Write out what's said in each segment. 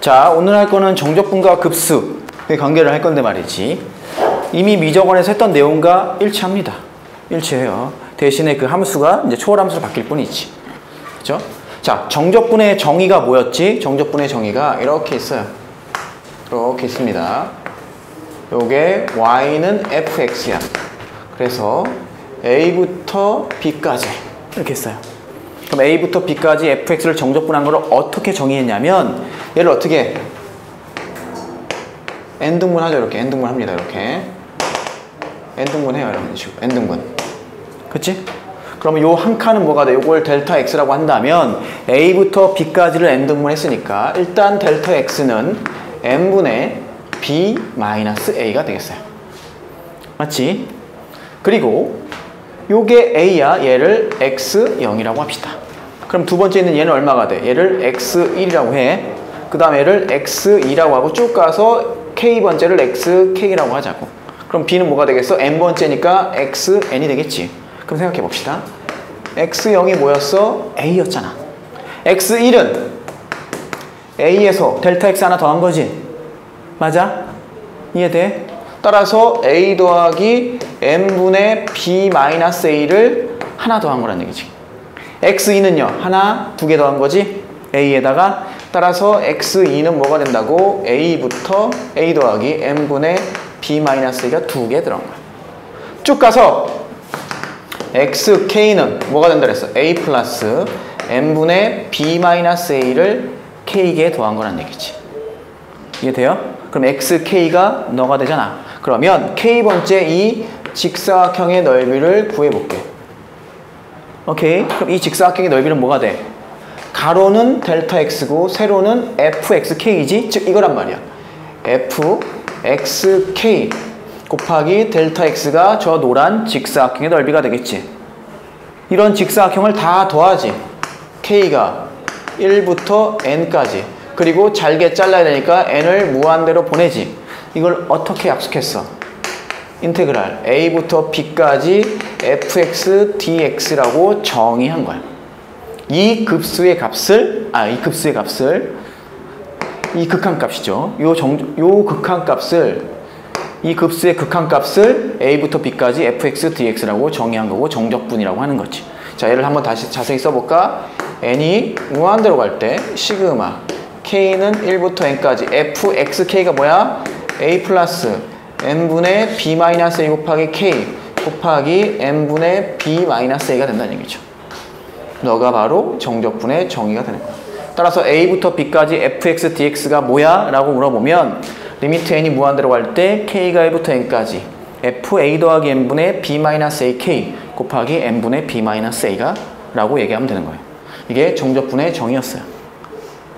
자, 오늘 할 거는 정적분과 급수의 관계를 할 건데 말이지. 이미 미적원에서 했던 내용과 일치합니다. 일치해요. 대신에 그 함수가 이제 초월함수로 바뀔 뿐이지. 그죠? 자, 정적분의 정의가 뭐였지? 정적분의 정의가 이렇게 있어요. 이렇게 있습니다. 요게 y는 fx야. 그래서 a부터 b까지 이렇게 있어요. 그럼 a부터 b까지 fx를 정적분한 걸 어떻게 정의했냐면 얘를 어떻게 n등분 하죠. 이렇게 n등분 합니다. 이렇게 n등분 해요. 이런 식으로 n등분. 그치? 그러면 요 한 칸은 뭐가 돼? 요걸 델타 x라고 한다면 a부터 b까지를 n등분 했으니까 일단 델타 x는 n분의 b-a가 되겠어요. 맞지? 그리고 요게 a야. 얘를 x0이라고 합시다. 그럼 두 번째 있는 얘는 얼마가 돼? 얘를 x1이라고 해. 그 다음 얘를 x2라고 하고 쭉 가서 k번째를 xk라고 하자고. 그럼 b는 뭐가 되겠어? n번째니까 xn이 되겠지. 그럼 생각해 봅시다. x0이 뭐였어? a였잖아. x1은 a에서 델타 x 하나 더한 거지. 맞아? 이해돼? 따라서 a 더하기 n분의 b-a를 하나 더한 거란 얘기지. x2는요. 하나, 두 개 더한 거지. a에다가 따라서 x2는 뭐가 된다고? a부터 a 더하기 n분의 b-a가 두 개 들어간 거야. 쭉 가서 xk는 뭐가 된다 그랬어? a 플러스 n분의 b-a를 k개에 더한 거란 얘기지. 이해돼요? 그럼 xk가 너가 되잖아. 그러면 k번째 이 직사각형의 넓이를 구해볼게. 오케이? 그럼 이 직사각형의 넓이는 뭐가 돼? 가로는 델타 x고 세로는 fxk이지? 즉 이거란 말이야. fxk 곱하기 델타 x가 저 노란 직사각형의 넓이가 되겠지. 이런 직사각형을 다 더하지. k가 1부터 n까지. 그리고 잘게 잘라야 되니까 n을 무한대로 보내지. 이걸 어떻게 약속했어? 인테그랄 a부터 b까지 fx dx라고 정의한 거야. 이 급수의 값을 이 극한값이죠. 요 극한값을 이 급수의 극한값을 a부터 b까지 fx dx라고 정의한 거고 정적분이라고 하는 거지. 자, 얘를 한번 다시 자세히 써볼까? n이 무한대로 갈 때 시그마 k는 1부터 n까지 fxk가 뭐야? a 플러스 n분의 b-a 곱하기 k 곱하기 n분의 b-a가 된다는 얘기죠. 너가 바로 정적분의 정의가 되는 거야. 따라서 a부터 b까지 fx dx가 뭐야? 라고 물어보면 리미트 n이 무한대로 갈 때 k가 1부터 n까지 fa 더하기 n분의 b-ak 곱하기 n분의 b-a가 라고 얘기하면 되는 거예요. 이게 정적분의 정의였어요.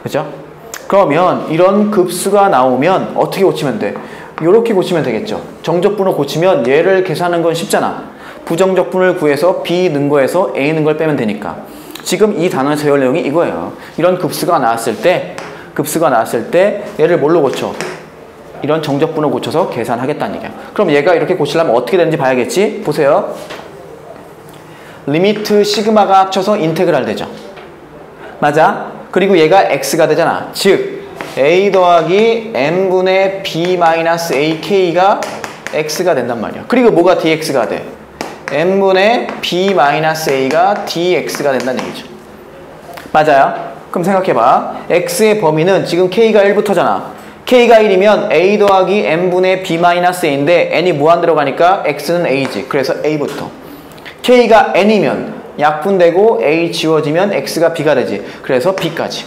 그죠? 그러면 이런 급수가 나오면 어떻게 고치면 돼? 이렇게 고치면 되겠죠. 정적분을 고치면 얘를 계산하는 건 쉽잖아. 부정적분을 구해서 b 는 거에서 a 는 걸 빼면 되니까. 지금 이 단원에서 배울 내용이 이거예요. 이런 급수가 나왔을 때 얘를 뭘로 고쳐? 이런 정적분을 고쳐서 계산하겠다는 얘기야. 그럼 얘가 이렇게 고치려면 어떻게 되는지 봐야겠지? 보세요. 리미트 시그마가 합쳐서 인테그랄 되죠. 맞아? 그리고 얘가 x가 되잖아. 즉 a 더하기 n분의 b-ak가 x가 된단 말이야. 그리고 뭐가 dx가 돼? n분의 b-a가 dx가 된다는 얘기죠. 맞아요? 그럼 생각해봐. x의 범위는 지금 k가 1부터잖아. k가 1이면 a 더하기 n분의 b-a인데 n이 무한대로 가니까 x는 a지. 그래서 a부터. k가 n이면 약분되고 a 지워지면 x가 b가 되지. 그래서 b까지.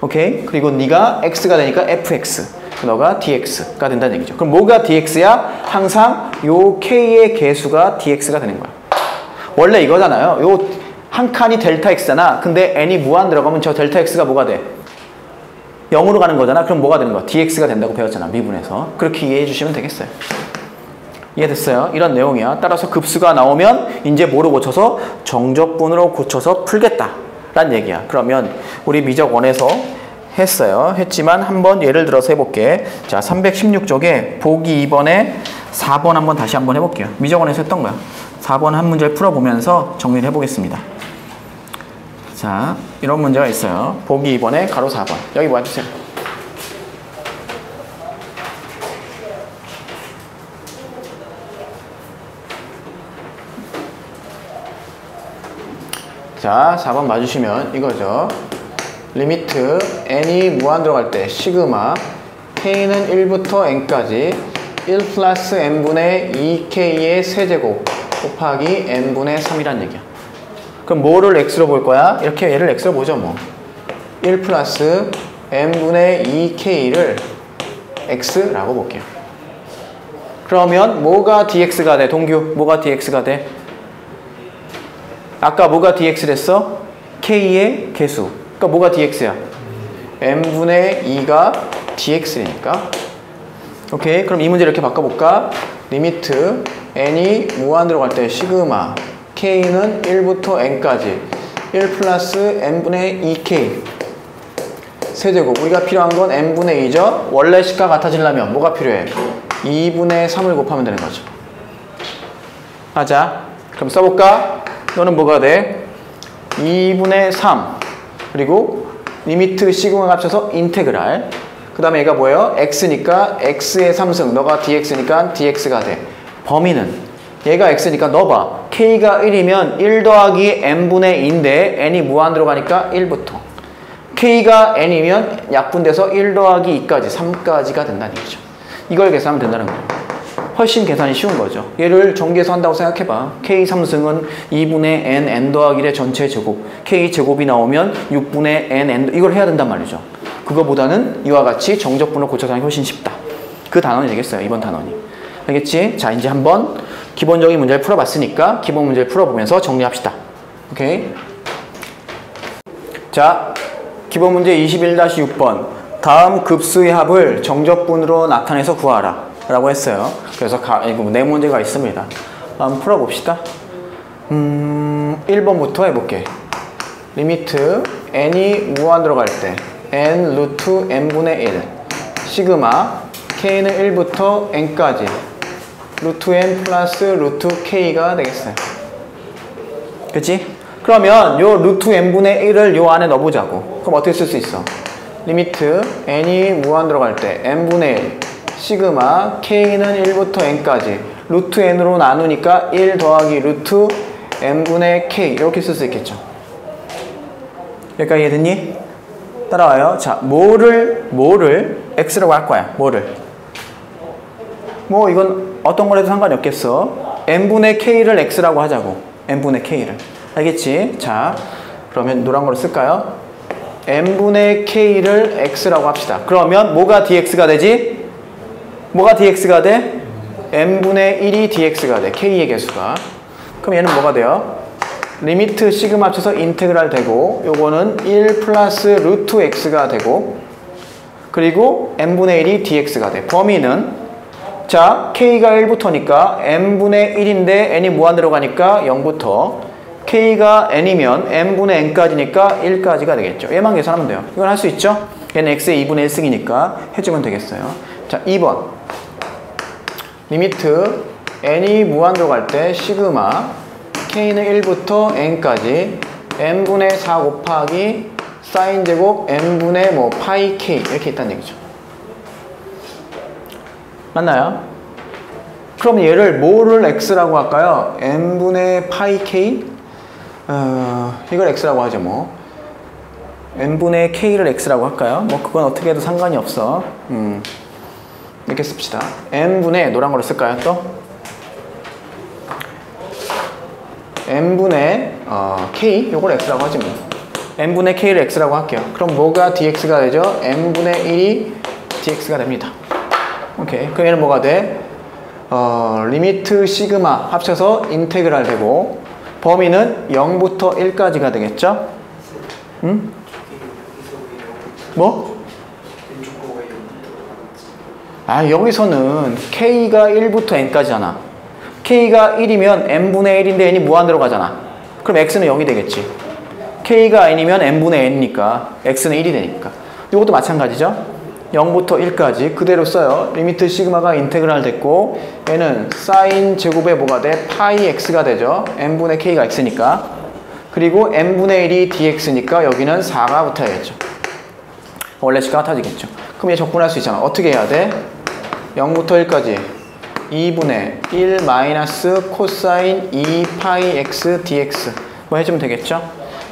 오케이? 그리고 네가 x가 되니까 fx. 너가 dx가 된다는 얘기죠. 그럼 뭐가 dx야? 항상 요 k의 개수가 dx가 되는 거야. 원래 이거잖아요. 요 한 칸이 델타 x잖아. 근데 n이 무한 들어가면 저 델타 x가 뭐가 돼? 0으로 가는 거잖아. 그럼 뭐가 되는 거야? dx가 된다고 배웠잖아. 미분에서. 그렇게 이해해 주시면 되겠어요. 이해됐어요? 이런 내용이야. 따라서 급수가 나오면 이제 뭐로 고쳐서? 정적분으로 고쳐서 풀겠다 라는 얘기야. 그러면 우리 미적 1에서 했지만 한번 예를 들어서 해볼게. 자, 316쪽에 보기 2번에 4번 한번 다시 한번 해볼게요. 미적 1에서 했던 거야. 4번 한 문제를 풀어보면서 정리를 해보겠습니다. 자, 이런 문제가 있어요. 보기 2번에 가로 4번. 여기 와주세요. 자, 4번 봐주시면 이거죠. 리미트 n이 무한 들어갈 때 시그마 k는 1부터 n까지 1 플러스 n분의 2k의 세제곱 곱하기 n분의 3이란 얘기야. 그럼 뭐를 x로 볼 거야? 이렇게 얘를 x로 보죠 뭐. 1 플러스 n분의 2k를 x라고 볼게요. 그러면 뭐가 dx가 돼? 동규, 뭐가 dx가 돼? 아까 뭐가 dx 됐어? k의 개수. 그러니까 뭐가 dx야? n분의 2가 dx니까. 오케이, 그럼 이 문제 이렇게 바꿔볼까? 리미트 n이 무한대로 갈 때 시그마 k는 1부터 n까지 1 플러스 n분의 2k 세제곱. 우리가 필요한 건 n분의 2죠. 원래 식과 같아지려면 뭐가 필요해? 2분의 3을 곱하면 되는 거죠. 하자. 그럼 써볼까? 너는 뭐가 돼? 2분의 3 그리고 리미트 시그마 합쳐서 인테그랄. 그 다음에 얘가 뭐예요? x니까 x의 3승 너가 dx니까 dx가 돼. 범위는 얘가 x니까 넣어봐. k가 1이면 1 더하기 n분의 2인데 n이 무한대로 가니까 1부터 k가 n이면 약분돼서 1 더하기 2까지 3까지가 된다는 얘기죠. 이걸 계산하면 된다는 거예요. 훨씬 계산이 쉬운 거죠. 얘를 전개해서 한다고 생각해봐. k 3승은 2분의 n 더하기 1의 전체 제곱 k 제곱이 나오면 6분의 n 이걸 해야 된단 말이죠. 그거보다는 이와 같이 정적분을 고쳐서 하는 게 훨씬 쉽다. 그 단원이 되겠어요. 이번 단원이. 알겠지? 자, 이제 한번 기본적인 문제를 풀어봤으니까 기본 문제를 풀어보면서 정리합시다. 오케이? 자, 기본 문제 21-6번. 다음 급수의 합을 정적분으로 나타내서 구하라 라고 했어요. 그래서 네 문제가 있습니다. 한번 풀어봅시다. 1번부터 해볼게. 리미트 n이 무한 들어갈 때 n 루트 n분의 1 시그마 k는 1부터 n까지 루트 n 플러스 루트 k가 되겠어요. 그치? 그러면 요 루트 n분의 1을 요 안에 넣어보자고. 그럼 어떻게 쓸 수 있어? 리미트 n이 무한 들어갈 때 n분의 1 시그마 k는 1부터 n까지 루트 n으로 나누니까 1 더하기 루트 n분의 k 이렇게 쓸 수 있겠죠. 여기까지 이해됐니? 따라와요. 자, 뭐를 x라고 할 거야. 뭐를 뭐 이건 어떤 걸 해도 상관이 없겠어. n분의 k를 x라고 하자고. n분의 k를. 알겠지? 자, 그러면 노란 걸로 쓸까요? n분의 k를 x라고 합시다. 그러면 뭐가 dx가 되지? 뭐가 dx가 돼? n분의 1이 dx가 돼. k의 개수가. 그럼 얘는 뭐가 돼요? 리미트 시그마 합쳐서 인테그랄 되고 요거는 1 플러스 루트 x가 되고 그리고 n분의 1이 dx가 돼. 범위는 자 k가 1부터니까 n분의 1인데 n이 무한대로 가니까 0부터 k가 n이면 n분의 n까지니까 1까지가 되겠죠. 얘만 계산하면 돼요. 이건 할 수 있죠? 얘는 x의 2분의 1승이니까 해주면 되겠어요. 자, 2번 리미트 n이 무한대로 갈 때 시그마 k는 1부터 n까지 n분의 4 곱하기 사인 제곱 n분의 뭐 파이 k 이렇게 있다는 얘기죠. 맞나요? 그럼 얘를 뭐를 x라고 할까요? n분의 파이 k? 이걸 x라고 하죠 뭐. n분의 k를 x라고 할까요? 뭐 그건 어떻게 해도 상관이 없어. 이렇게 씁시다. n분의 노란 걸로 쓸까요 또? n분의 k 요걸 x라고 하지 뭐. n분의 k를 x라고 할게요. 그럼 뭐가 dx가 되죠? n분의 1이 dx가 됩니다. 오케이. 그럼 얘는 뭐가 돼? 리미트 시그마 합쳐서 인테그랄 되고 범위는 0부터 1까지가 되겠죠? 응? 뭐? 아, 여기서는 k가 1부터 n까지잖아. k가 1이면 n분의 1인데 n이 무한대로 가잖아. 그럼 x는 0이 되겠지. k가 n이면 n분의 n이니까 x는 1이 되니까. 이것도 마찬가지죠. 0부터 1까지 그대로 써요. 리미트 시그마가 인테그랄 됐고 얘는 사인 제곱에 뭐가 돼? 파이 x가 되죠. n분의 k가 x니까. 그리고 n분의 1이 dx니까 여기는 4가 붙어야겠죠. 원래 식과 같아지겠죠. 그럼 얘 적분할 수 있잖아. 어떻게 해야 돼? 0부터 1까지 2분의 1 마이너스 코사인 2 파이 x dx 뭐 해주면 되겠죠?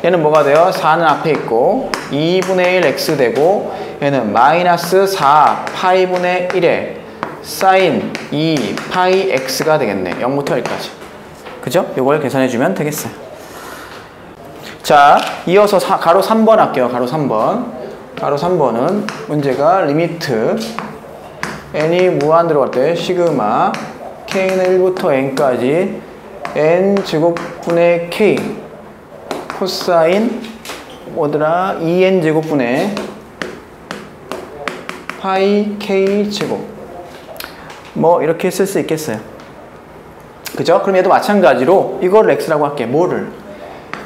얘는 뭐가 돼요? 4는 앞에 있고 2분의 1 x 되고 얘는 마이너스 4 파이분의 1에 사인 2 파이 x가 되겠네. 0부터 1까지. 그죠? 이걸 계산해주면 되겠어요. 자, 이어서 가로 3번 할게요. 가로 3번. 가로 3번은 문제가 리미트 n이 무한 들어갈 때 시그마 k는 1부터 n까지 n 제곱분의 k 코사인 뭐더라 2n 제곱분의 파이 k 제곱 뭐 이렇게 쓸 수 있겠어요. 그죠? 그럼 얘도 마찬가지로 이걸 x라고 할게. 뭐를?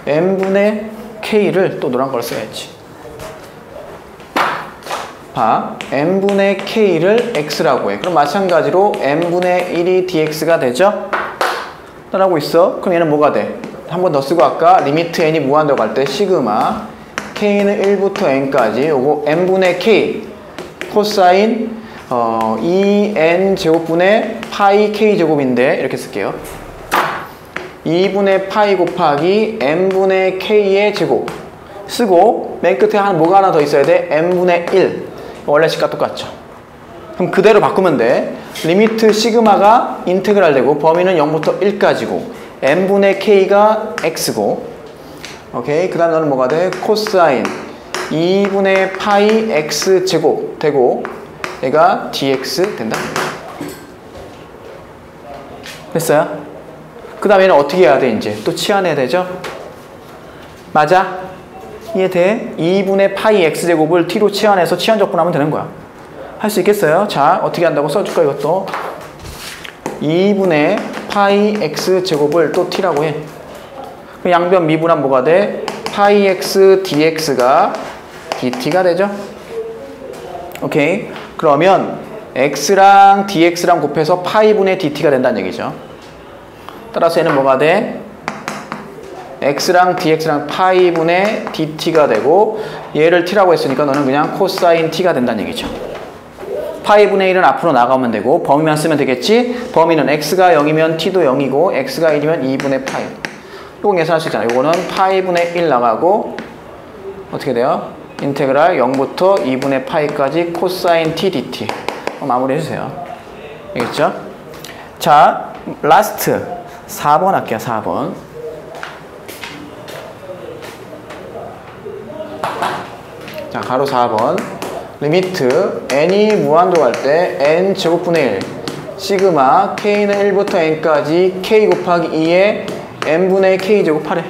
n분의 k를 또 노란 걸 써야지. 봐. n분의 k를 x라고 해. 그럼 마찬가지로 n분의 1이 dx가 되죠? 따라하고 있어. 그럼 얘는 뭐가 돼? 한 번 더 쓰고 아까 리미트 n이 무한대로 갈 때 시그마 k는 1부터 n까지 요거 n분의 k 코사인 2n 제곱분의 파이 k 제곱인데 이렇게 쓸게요. 2분의 파이 곱하기 n분의 k의 제곱 쓰고 맨 끝에 뭐가 하나 더 있어야 돼? n분의 1 원래 식과 똑같죠. 그럼 그대로 바꾸면 돼. 리미트 시그마가 인테그랄 되고 범위는 0부터 1까지고 n분의 k가 x고 오케이. 그 다음에 너는 뭐가 돼? 코사인 2분의 파이 x 제곱 되고 얘가 dx 된다. 됐어요? 그 다음에는 어떻게 해야 돼? 이제 또 치환해야 되죠? 맞아? 이해돼? 2분의 파이 x제곱을 t로 치환해서 치환 적분하면 되는 거야. 할 수 있겠어요? 자, 어떻게 한다고 써줄까 이것도? 2분의 파이 x제곱을 또 t라고 해. 그 양변 미분하면 뭐가 돼? 파이 x dx가 dt가 되죠? 오케이. 그러면 x랑 dx랑 곱해서 파이분의 dt가 된다는 얘기죠. 따라서 얘는 뭐가 돼? x랑 dx랑 파이분의 dt가 되고 얘를 t라고 했으니까 너는 그냥 코사인 t가 된다는 얘기죠. 파이분의 1은 앞으로 나가면 되고 범위만 쓰면 되겠지? 범위는 x가 0이면 t도 0이고 x가 1이면 2분의 파이. 이건 계산할 수 있잖아요. 이거는 파이분의 1 나가고 어떻게 돼요? 인테그랄 0부터 2분의 파이까지 코사인 t dt 마무리 해주세요. 알겠죠? 자, 라스트 4번 할게요. 4번. 자, 가로 4번. 리미트 n이 무한도 갈 때 n 제곱분의 1 시그마 k는 1부터 n까지 k 곱하기 2에 n분의 k 제곱하래.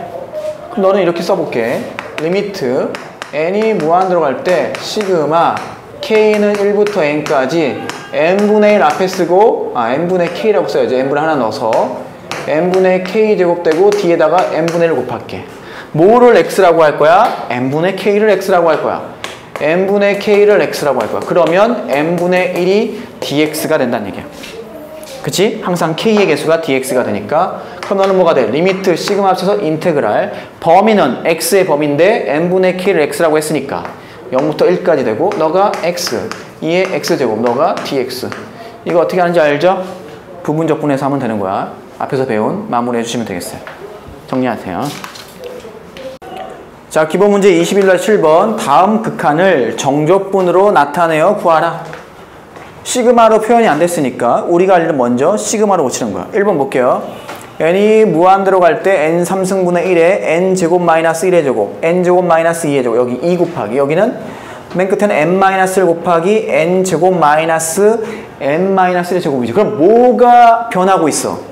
그럼 너는 이렇게 써볼게. 리미트 n이 무한대로 갈 때 시그마 k는 1부터 n까지 n분의 1 앞에 쓰고 n분의 k라고 써야지. n분의 하나 넣어서 n분의 k 제곱되고 뒤에다가 n분의 1을 곱할게. 뭐를 x라고 할 거야? n분의 k를 x라고 할 거야. n분의 k를 x라고 할 거야. 그러면 n분의 1이 dx가 된다는 얘기야. 그치? 항상 k의 개수가 dx가 되니까. 그럼 너는 뭐가 돼? 리미트 시그마 합쳐서 인테그랄 범위는 x의 범위인데 n분의 k를 x라고 했으니까 0부터 1까지 되고 너가 x 2의 x제곱 너가 dx. 이거 어떻게 하는지 알죠? 부분적분해서 하면 되는 거야. 앞에서 배운 마무리 해주시면 되겠어요. 정리하세요. 자, 기본 문제 21-7번. 다음 극한을 정적분으로 나타내어 구하라. 시그마로 표현이 안 됐으니까 우리가 할 일은 먼저 시그마로 고치는 거야. 1번 볼게요. n이 무한대로 갈 때 n 3승분의 1에 n 제곱 마이너스 1의 제곱 n 제곱 마이너스 2의 제곱 여기 2 곱하기 여기는 맨 끝에는 n 마이너스 1 곱하기 n 제곱 마이너스 n 마이너스 1의 제곱이지. 그럼 뭐가 변하고 있어?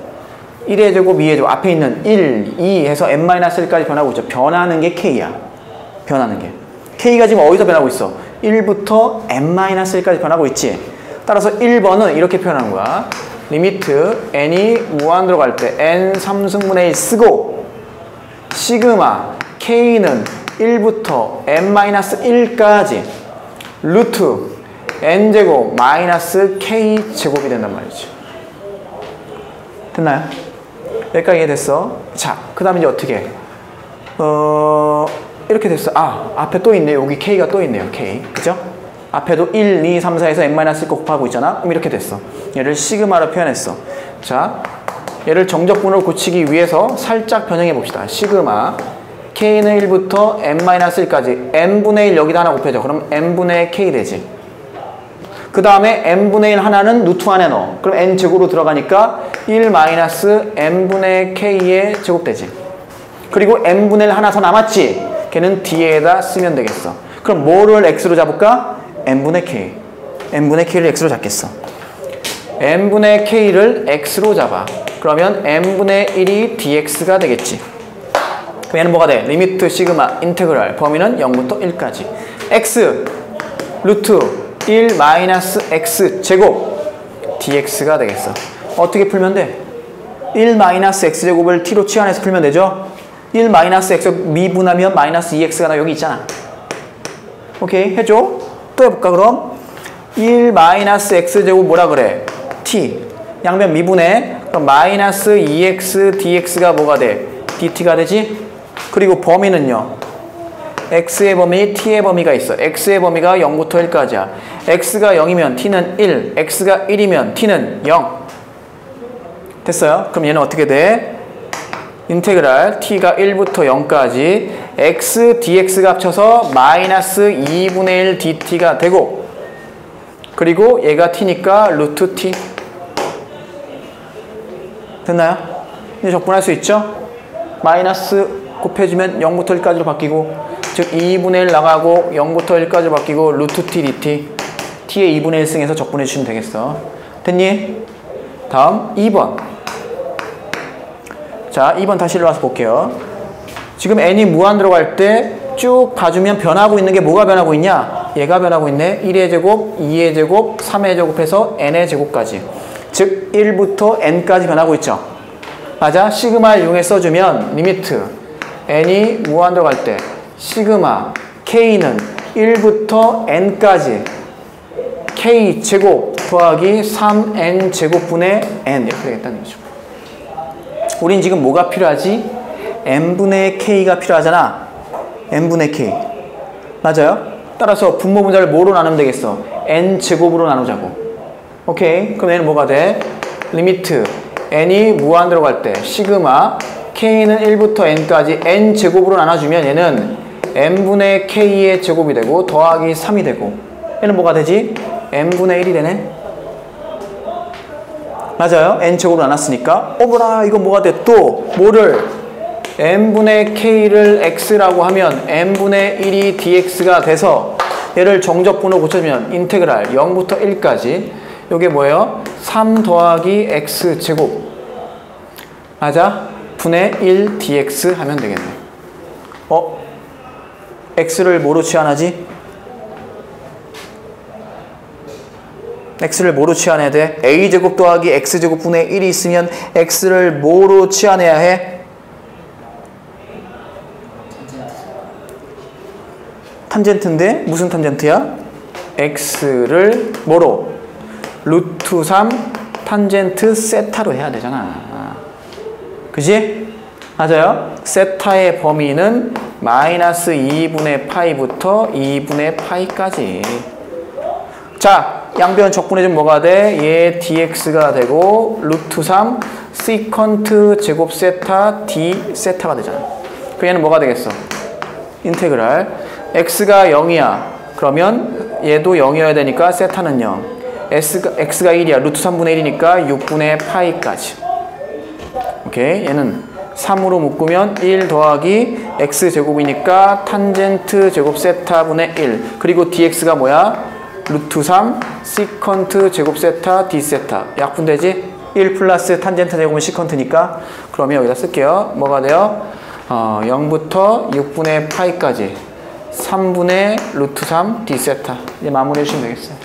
1의 제곱, 2의 제곱 앞에 있는 1, 2 해서 n-1까지 변하고 있죠. 변하는 게 k야. 변하는 게. k가 지금 어디서 변하고 있어? 1부터 n-1까지 변하고 있지. 따라서 1번은 이렇게 표현하는 거야. 리미트 n이 무한대로 갈 때 n 3승분의 1 쓰고 시그마 k는 1부터 n-1까지 루트 n제곱 마이너스 k제곱이 된단 말이지. 됐나요? 여기까지 이해됐어? 자, 그 다음에 이제 어떻게 해? 이렇게 됐어. 앞에 또 있네. 여기 k가 또 있네요. k. 그죠? 앞에도 1, 2, 3, 4에서 n-1 곱하고 있잖아. 그럼 이렇게 됐어. 얘를 시그마로 표현했어. 자, 얘를 정적분으로 고치기 위해서 살짝 변형해 봅시다. 시그마 k는 1부터 n-1까지 n분의 1 여기다 하나 곱해줘. 그럼 n분의 k 되지. 그 다음에 n분의 1 하나는 루트 안에 넣어. 그럼 n제곱으로 들어가니까 1-n분의 k의 제곱 되지. 그리고 n분의 1 하나 더 남았지. 걔는 뒤에다 쓰면 되겠어. 그럼 뭐를 x로 잡을까? n분의 k. n분의 k를 x로 잡겠어. n분의 k를 x로 잡아. 그러면 n분의 1이 dx가 되겠지. 그럼 얘는 뭐가 돼? 리미트 시그마 인테그랄 범위는 0부터 1까지 x 루트 1 마이너스 x 제곱 dx가 되겠어. 어떻게 풀면 돼? 1 마이너스 x제곱을 t로 치환해서 풀면 되죠? 1 마이너스 x 미분하면 마이너스 2x가 나 여기 있잖아. 오케이 해줘. 또 해볼까 그럼? 1 마이너스 x제곱 뭐라 그래? t 양변 미분해. 그럼 마이너스 2x dx가 뭐가 돼? dt가 되지? 그리고 범위는요. x의 범위, t의 범위가 있어. x의 범위가 0부터 1까지야. x가 0이면 t는 1, x가 1이면 t는 0. 됐어요? 그럼 얘는 어떻게 돼? 인테그랄 t가 1부터 0까지 x, dx가 합쳐서 마이너스 2분의 1 dt가 되고 그리고 얘가 t니까 루트 t. 됐나요? 이제 적분할 수 있죠? 마이너스 곱해주면 0부터 1까지로 바뀌고 즉 2분의 1 나가고 0부터 1까지 바뀌고 루트 t dt t의 2분의 1승에서 적분해 주시면 되겠어. 됐니? 다음 2번. 자 2번 다시 일어나서 볼게요. 지금 n이 무한 들어갈 때 쭉 봐주면 변하고 있는 게 뭐가 변하고 있냐? 얘가 변하고 있네. 1의 제곱, 2의 제곱, 3의 제곱해서 n의 제곱까지 즉 1부터 n까지 변하고 있죠. 맞아? 시그마를 이용해 써주면 리미트 n이 무한 들어갈 때 시그마 k는 1부터 n까지 k 제곱 더하기 3n 제곱분의 n 이렇게 되겠다는 거죠. 우린 지금 뭐가 필요하지? n분의 k가 필요하잖아. n분의 k. 맞아요? 따라서 분모 분자를 뭐로 나누면 되겠어? n 제곱으로 나누자고. 오케이. 그럼 얘는 뭐가 돼? 리미트 n이 무한 들어갈 때 시그마 k는 1부터 n까지 n 제곱으로 나눠주면 얘는 n분의 k의 제곱이 되고 더하기 3이 되고 얘는 뭐가 되지? n분의 1이 되네. 맞아요? n 제곱으로 나눴으니까 어머나 이거 뭐가 돼? 또 뭐를 n분의 k를 x라고 하면 n분의 1이 dx가 돼서 얘를 정적분으로 고쳐주면 인테그랄 0부터 1까지 요게 뭐예요? 3 더하기 x제곱 맞아? 분의 1 dx 하면 되겠네. x를 뭐로 치환하지? x를 뭐로 치환해야 돼? a제곱 더하기 x제곱 분의 1이 있으면 x를 뭐로 치환해야 해? 탄젠트인데 무슨 탄젠트야? x를 뭐로? 루트 3 탄젠트 세타로 해야 되잖아. 그지? 맞아요? 세타의 범위는 마이너스 2분의 파이부터 2분의 파이까지. 자, 양변 적분해주면 뭐가 돼? 얘 dx가 되고 루트 3 시컨트 제곱 세타 d 세타가 되잖아. 그 얘는 뭐가 되겠어? 인테그랄 x가 0이야. 그러면 얘도 0이어야 되니까 세타는 0. x가 1이야. 루트 3분의 1이니까 6분의 파이까지. 오케이. 얘는 3으로 묶으면 1 더하기 x제곱이니까 탄젠트 제곱 세타분의 1. 그리고 dx가 뭐야? 루트 3 시컨트 제곱 세타 d 세타. 약분되지? 1 플러스 탄젠트 제곱은 시컨트니까. 그러면 여기다 쓸게요. 뭐가 돼요? 0부터 6분의 파이까지 3분의 루트 3 d 세타. 이제 마무리해 주시면 되겠어요.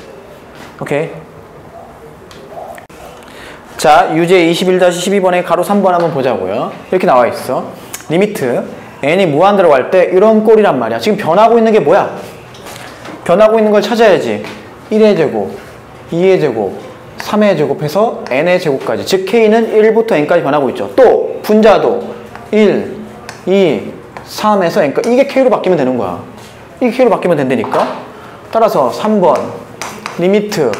오케이. 자, 유제 21-12번에 가로 3번 한번 보자고요. 이렇게 나와 있어. 리미트 n이 무한 들어갈 때 이런 꼴이란 말이야. 지금 변하고 있는 게 뭐야? 변하고 있는 걸 찾아야지. 1의 제곱, 2의 제곱, 3의 제곱해서 n의 제곱까지. 즉 k는 1부터 n까지 변하고 있죠. 또 분자도 1, 2, 3에서 n까지. 이게 k로 바뀌면 되는 거야. 이게 k로 바뀌면 된다니까. 따라서 3번 리미트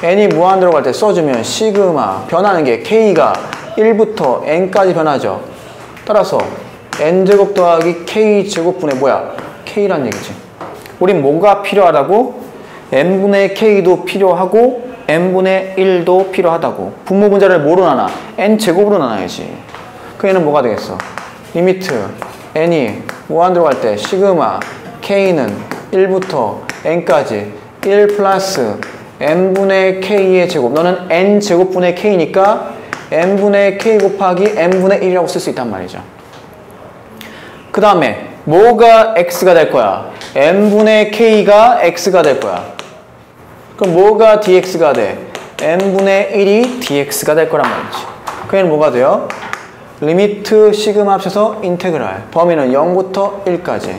n이 무한 들어갈 때 써주면 시그마 변하는 게 k가 1부터 n까지 변하죠. 따라서 n제곱 더하기 k제곱분의 뭐야? k란 얘기지. 우린 뭐가 필요하다고? n분의 k도 필요하고 n분의 1도 필요하다고. 분모 분자를 뭐로 나눠? n제곱으로 나눠야지. 그 얘는 뭐가 되겠어? 리미트 n이 무한대로 갈 때 시그마 k는 1부터 n까지 1 플러스 n분의 k의 제곱. 너는 n제곱분의 k니까 n분의 k 곱하기 n분의 1이라고 쓸 수 있단 말이죠. 그 다음에 뭐가 x가 될 거야? n분의 k가 x가 될 거야. 그럼 뭐가 dx가 돼? n분의 1이 dx가 될 거란 말이지. 그 얘는 뭐가 돼요? 리미트 시그마 합쳐서 인테그랄. 범위는 0부터 1까지.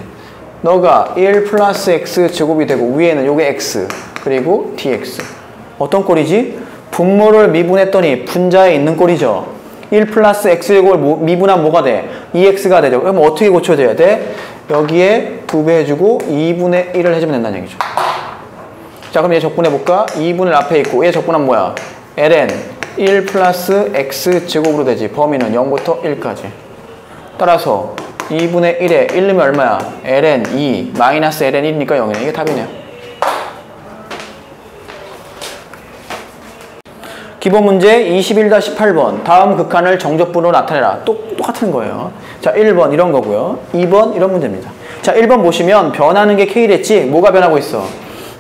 너가 1 플러스 x 제곱이 되고 위에는 요게 x 그리고 dx. 어떤 꼴이지? 분모를 미분했더니 분자에 있는 꼴이죠. 1 플러스 x 제곱을 미분하면 뭐가 돼? 2x가 되죠. 그럼 어떻게 고쳐줘야 돼? 여기에 2배 해주고 2분의 1을 해주면 된다는 얘기죠. 자, 그럼 얘 적분해볼까? 2분의 앞에 있고 얘 적분하면 뭐야? ln 1 플러스 x 제곱으로 되지. 범위는 0부터 1까지. 따라서 2분의 1에 1 넣으면 얼마야? ln 2 마이너스 ln 1이니까 0이네. 이게 답이네요. 기본 문제 21-8번. 다음 극한을 정적분으로 나타내라. 똑같은 거예요. 자, 1번 이런 거고요. 2번 이런 문제입니다. 자, 1번 보시면 변하는 게 k랬지. 뭐가 변하고 있어?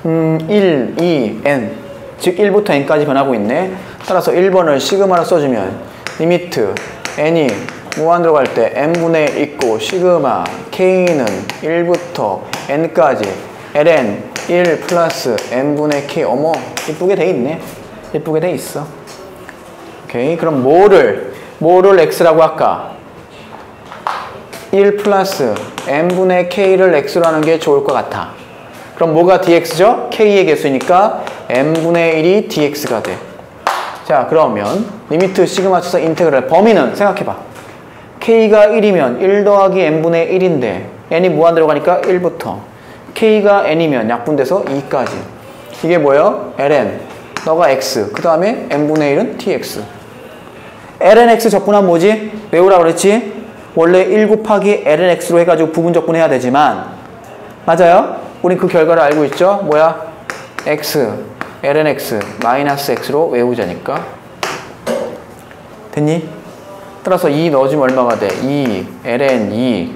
1, 2, n. 즉 1부터 n까지 변하고 있네. 따라서 1번을 시그마로 써주면 리미트 n이 무한대로 갈 때 n분의 있고 시그마 k는 1부터 n까지 ln 1 플러스 n분의 k. 어머, 이쁘게 돼 있네. 이쁘게 돼 있어. 오케이. 그럼 뭐를 x라고 할까? 1 플러스 n분의 k를 x로 하는 게 좋을 것 같아. 그럼 뭐가 dx죠? k의 개수니까 n분의 1이 dx가 돼. 자, 그러면 리미트 시그마 쳐서 인테그랄. 범위는 생각해봐. k가 1이면 1 더하기 n분의 1인데 n이 무한대로 가니까 1부터 k가 n이면 약분돼서 2까지. 이게 뭐예요? ln 너가 x, 그 다음에 n분의 1은 dx. ln x 적분하면 뭐지? 외우라 그랬지? 원래 1 곱하기 ln x로 해가지고 부분 적분해야 되지만 맞아요? 우린 그 결과를 알고 있죠? 뭐야? x, ln x, 마이너스 x로 외우자니까. 됐니? 따라서 2 넣어주면 얼마가 돼? 2, ln 2,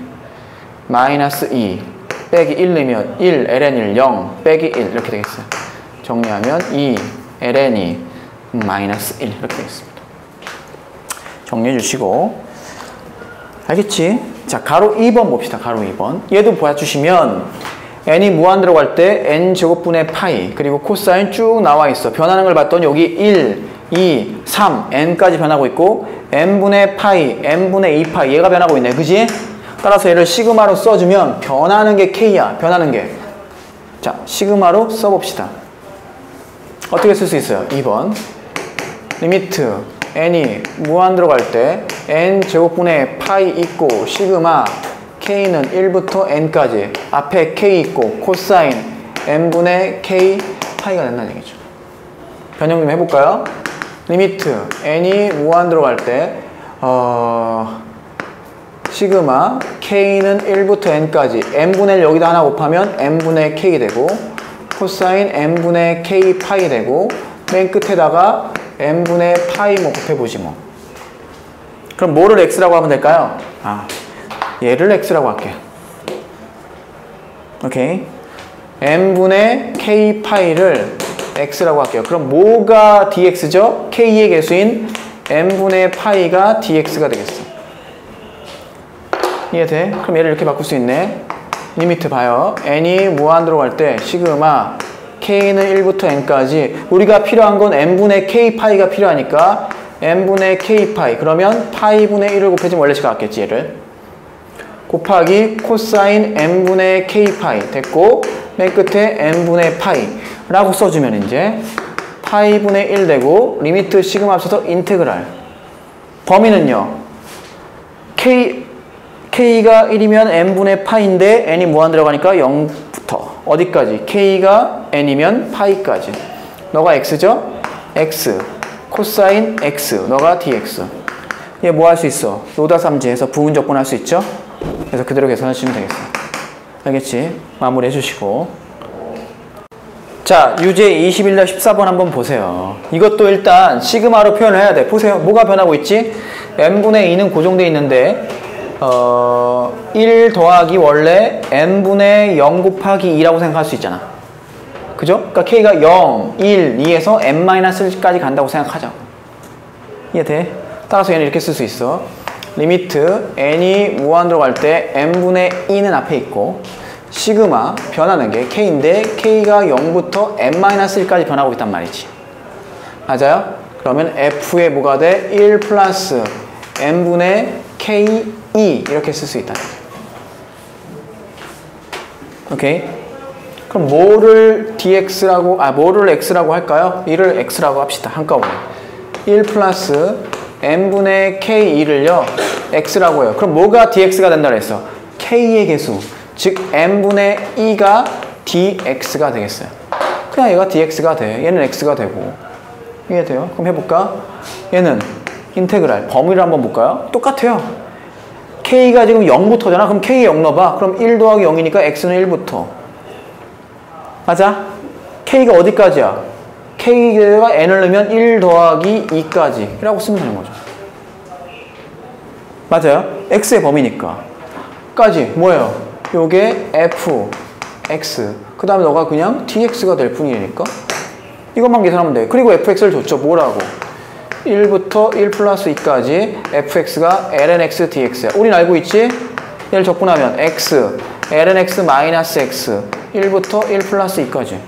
마이너스 2, 빼기 1 넣으면 1, ln 1, 0, 빼기 1 이렇게 되겠어요. 정리하면 2, ln 2, 마이너스 1 이렇게 되겠습니다. 정리해 주시고 알겠지? 자, 가로 2번 봅시다. 가로 2번. 얘도 보여주시면 n이 무한대로 갈 때 n제곱분의 파이 그리고 코사인 쭉 나와 있어. 변하는 걸 봤더니 여기 1, 2, 3, n까지 변하고 있고 n분의 파이, n분의 2파이 얘가 변하고 있네. 그지? 따라서 얘를 시그마로 써주면 변하는 게 k야. 변하는 게. 자, 시그마로 써봅시다. 어떻게 쓸 수 있어요? 2번. 리미트 n이 무한대로 갈 때 n제곱분의 파이 있고 시그마 k는 1부터 n까지 앞에 k 있고 코사인 n분의 k 파이가 된다는 얘기죠. 변형 좀 해볼까요? 리미트 n이 무한대로 갈 때 시그마 k는 1부터 n까지 n분의 1 여기다 하나 곱하면 n분의 k 되고 코사인 n분의 k 파이 되고 맨 끝에다가 n분의 파이 뭐 곱해보지 뭐. 그럼 뭐를 x라고 하면 될까요? 얘를 x라고 할게. 오케이. n분의 k 파이를 x라고 할게요. 그럼 뭐가 dx죠? k의 개수인 n분의 파이가 dx가 되겠어. 이해돼? 그럼 얘를 이렇게 바꿀 수 있네. 리미트 봐요. n이 무한대로 갈 때 시그마 k는 1부터 n까지 우리가 필요한 건 n분의 k 파이가 필요하니까 n분의 k 파이 그러면 파이분의 1을 곱해주면 원래식 같겠지. 얘를 곱하기 코사인 n분의 k 파이 됐고 맨 끝에 n분의 파이 라고 써주면 이제 파이분의 1 되고 리미트 시그마 합쳐서 인테그랄. 범위는요 k가 1이면 n분의 파이인데 n이 무한대로 가니까 0부터 어디까지? k가 n이면 파이까지. 너가 x죠? x 코사인 x 너가 dx. 얘 뭐 할 수 있어? 로다삼지해서 부분 적분할 수 있죠? 그래서 그대로 계산하시면 되겠어. 알겠지? 마무리 해주시고. 자, 유제 21-14번 한번 보세요. 이것도 일단 시그마로 표현을 해야 돼. 보세요. 뭐가 변하고 있지? n분의 2는 고정되어 있는데 1 더하기 원래 n분의 0 곱하기 2라고 생각할 수 있잖아. 그죠? 그러니까 k가 0, 1, 2에서 n-1까지 간다고 생각하자. 이해돼? 따라서 얘는 이렇게 쓸 수 있어. 리미트 n이 무한대로 갈 때 n분의 2는 앞에 있고 시그마 변하는 게 k인데 k가 0부터 n-1까지 변하고 있단 말이지. 맞아요? 그러면 f에 뭐가 돼? 1 플러스 n분의 k2 이렇게 쓸 수 있다. 오케이? 그럼 뭐를 dx라고, 뭐를 x라고 할까요? 이를 x라고 합시다. 한꺼번에. 1 플러스 n분의 k2를요, x라고 해요. 그럼 뭐가 dx가 된다 그랬어? k의 개수. 즉, n분의 2가 dx가 되겠어요. 그냥 얘가 dx가 돼. 얘는 x가 되고. 이해돼요? 그럼 해볼까? 얘는 인테그랄. 범위를 한번 볼까요? 똑같아요. k가 지금 0부터잖아. 그럼 k에 0 넣어봐. 그럼 1 더하기 0이니까 x는 1부터. 맞아? k가 어디까지야? k가 n을 넣으면 1 더하기 2까지 라고 쓰면 되는 거죠. 맞아요? x의 범위니까. 까지 뭐예요? 요게 f, x. 그 다음에 너가 그냥 dx가 될 뿐이니까 이것만 계산하면 돼. 그리고 fx를 줬죠. 뭐라고? 1부터 1 플러스 2까지 fx가 lnx dx야. 우린 알고 있지? 얘를 적분하면 x, lnx 마이너스 x 1부터 1 플러스 2까지.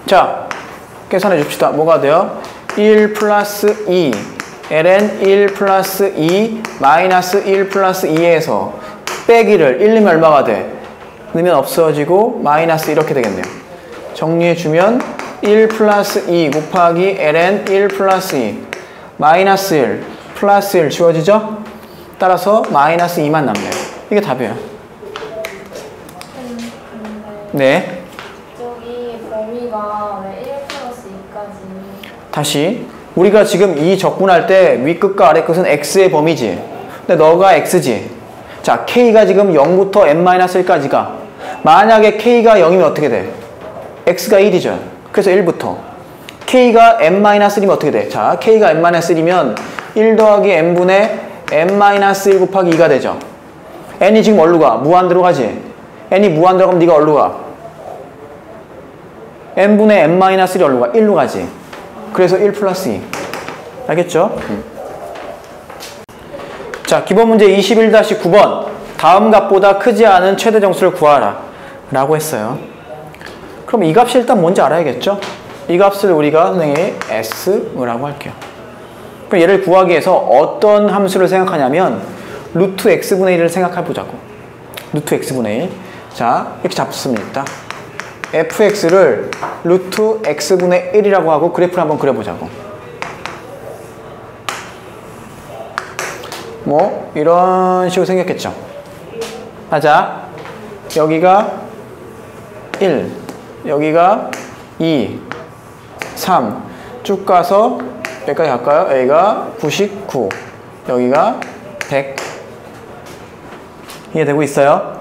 자, 계산해 줍시다. 뭐가 돼요? 1 플러스 2 ln 1 플러스 2 마이너스 1 플러스 2에서 빼기를 1 넣으면 얼마가 돼? 넣으면 없어지고 마이너스 이렇게 되겠네요. 정리해주면 1 플러스 2 곱하기 ln 1 플러스 2 마이너스 1 플러스 1 지워지죠? 따라서 마이너스 2만 남네요. 이게 답이에요. 네. 저기 범위가 왜 1 플러스 2까지? 다시 우리가 지금 이 적분할 때 윗끝과 아래끝은 x의 범위지. 근데 너가 x지. 자, k가 지금 0부터 n-1까지가 만약에 k가 0이면 어떻게 돼? x가 1이죠. 그래서 1부터 k가 n-1이면 어떻게 돼? 자, k가 n-1이면 1 더하기 n분의 n-1 곱하기 2가 되죠. n이 지금 어디로 가? 무한대로 가지. n이 무한대로 가면 네가 어디로 가? n분의 n-1이 어디로 가? 1로 가지. 그래서 1 플러스 2. 알겠죠? 자, 기본 문제 21-9번. 다음 값보다 크지 않은 최대 정수를 구하라 라고 했어요. 그럼 이 값이 일단 뭔지 알아야겠죠? 이 값을 우리가 선생님이 S라고 할게요. 그럼 얘를 구하기 위해서 어떤 함수를 생각하냐면 루트 x분의 1을 생각해보자고. 루트 x분의 1. 자, 이렇게 잡습니다. fx를 루트 x분의 1이라고 하고 그래프를 한번 그려보자고. 뭐 이런 식으로 생겼겠죠. 맞아. 여기가 1, 여기가 2, 3 쭉 가서 몇까지 갈까요? A가 99, 여기가 100. 이해되고 있어요?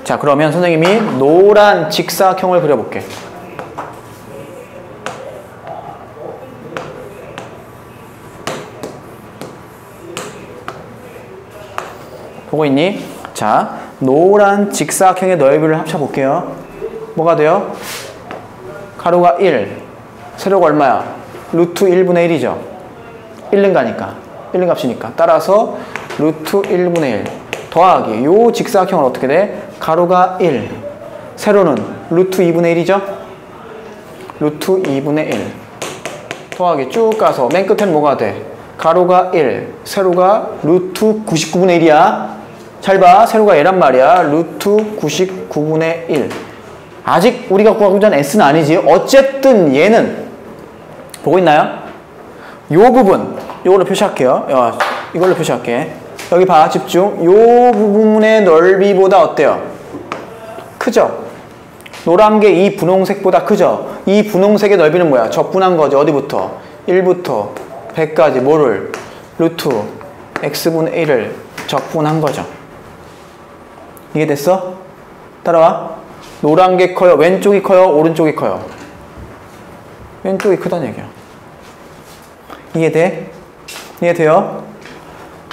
자, 그러면 선생님이 노란 직사각형을 그려볼게. 보고 있니? 자, 노란 직사각형의 넓이를 합쳐볼게요. 뭐가 돼요? 가로가 1, 세로가 얼마야? 루트 1분의 1이죠. 1는 가니까, 1는 값이니까. 따라서 루트 1분의 1 더하기 요 직사각형은 어떻게 돼? 가로가 1, 세로는 루트 2분의 1이죠? 루트 2분의 1 더하기 쭉 가서 맨 끝에는 뭐가 돼? 가로가 1, 세로가 루트 99분의 1이야. 잘 봐. 세로가 얘란 말이야. 루트 99분의 1. 아직 우리가 구하고 있는 S는 아니지. 어쨌든 얘는 보고 있나요? 요 부분, 요걸로 표시할게요. 이걸로 표시할게. 여기 봐, 집중. 요 부분의 넓이보다 어때요? 크죠? 노란 게 이 분홍색보다 크죠? 이 분홍색의 넓이는 뭐야? 적분한 거지. 어디부터? 1부터 100까지 뭐를? 루트 x분의 1을 적분한 거죠. 이해됐어? 따라와. 노란 게 커요? 왼쪽이 커요? 오른쪽이 커요? 왼쪽이 크다는 얘기야. 이해돼? 이해돼요?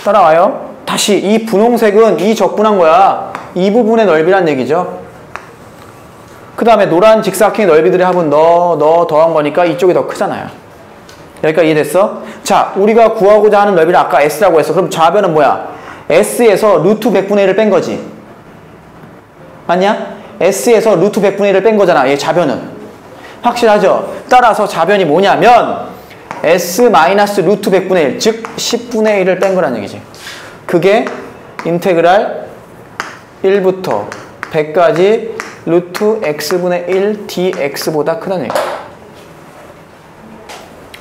따라와요. 다시 이 분홍색은 이 적분한 거야. 이 부분의 넓이란 얘기죠. 그 다음에 노란 직사각형의 넓이들의 합은 너 더한 거니까 이쪽이 더 크잖아요. 여기까지 이해됐어? 자, 우리가 구하고자 하는 넓이를 아까 S라고 했어. 그럼 좌변은 뭐야? S에서 루트 100분의 1을 뺀 거지. 맞냐? S에서 루트 100분의 1을 뺀 거잖아. 얘 좌변은. 확실하죠? 따라서 좌변이 뭐냐면 S 마이너스 루트 100분의 1, 즉 10분의 1을 뺀 거란 얘기지. 그게 인테그랄 1부터 100까지 루트 x분의 1 dx보다 크다는 얘기.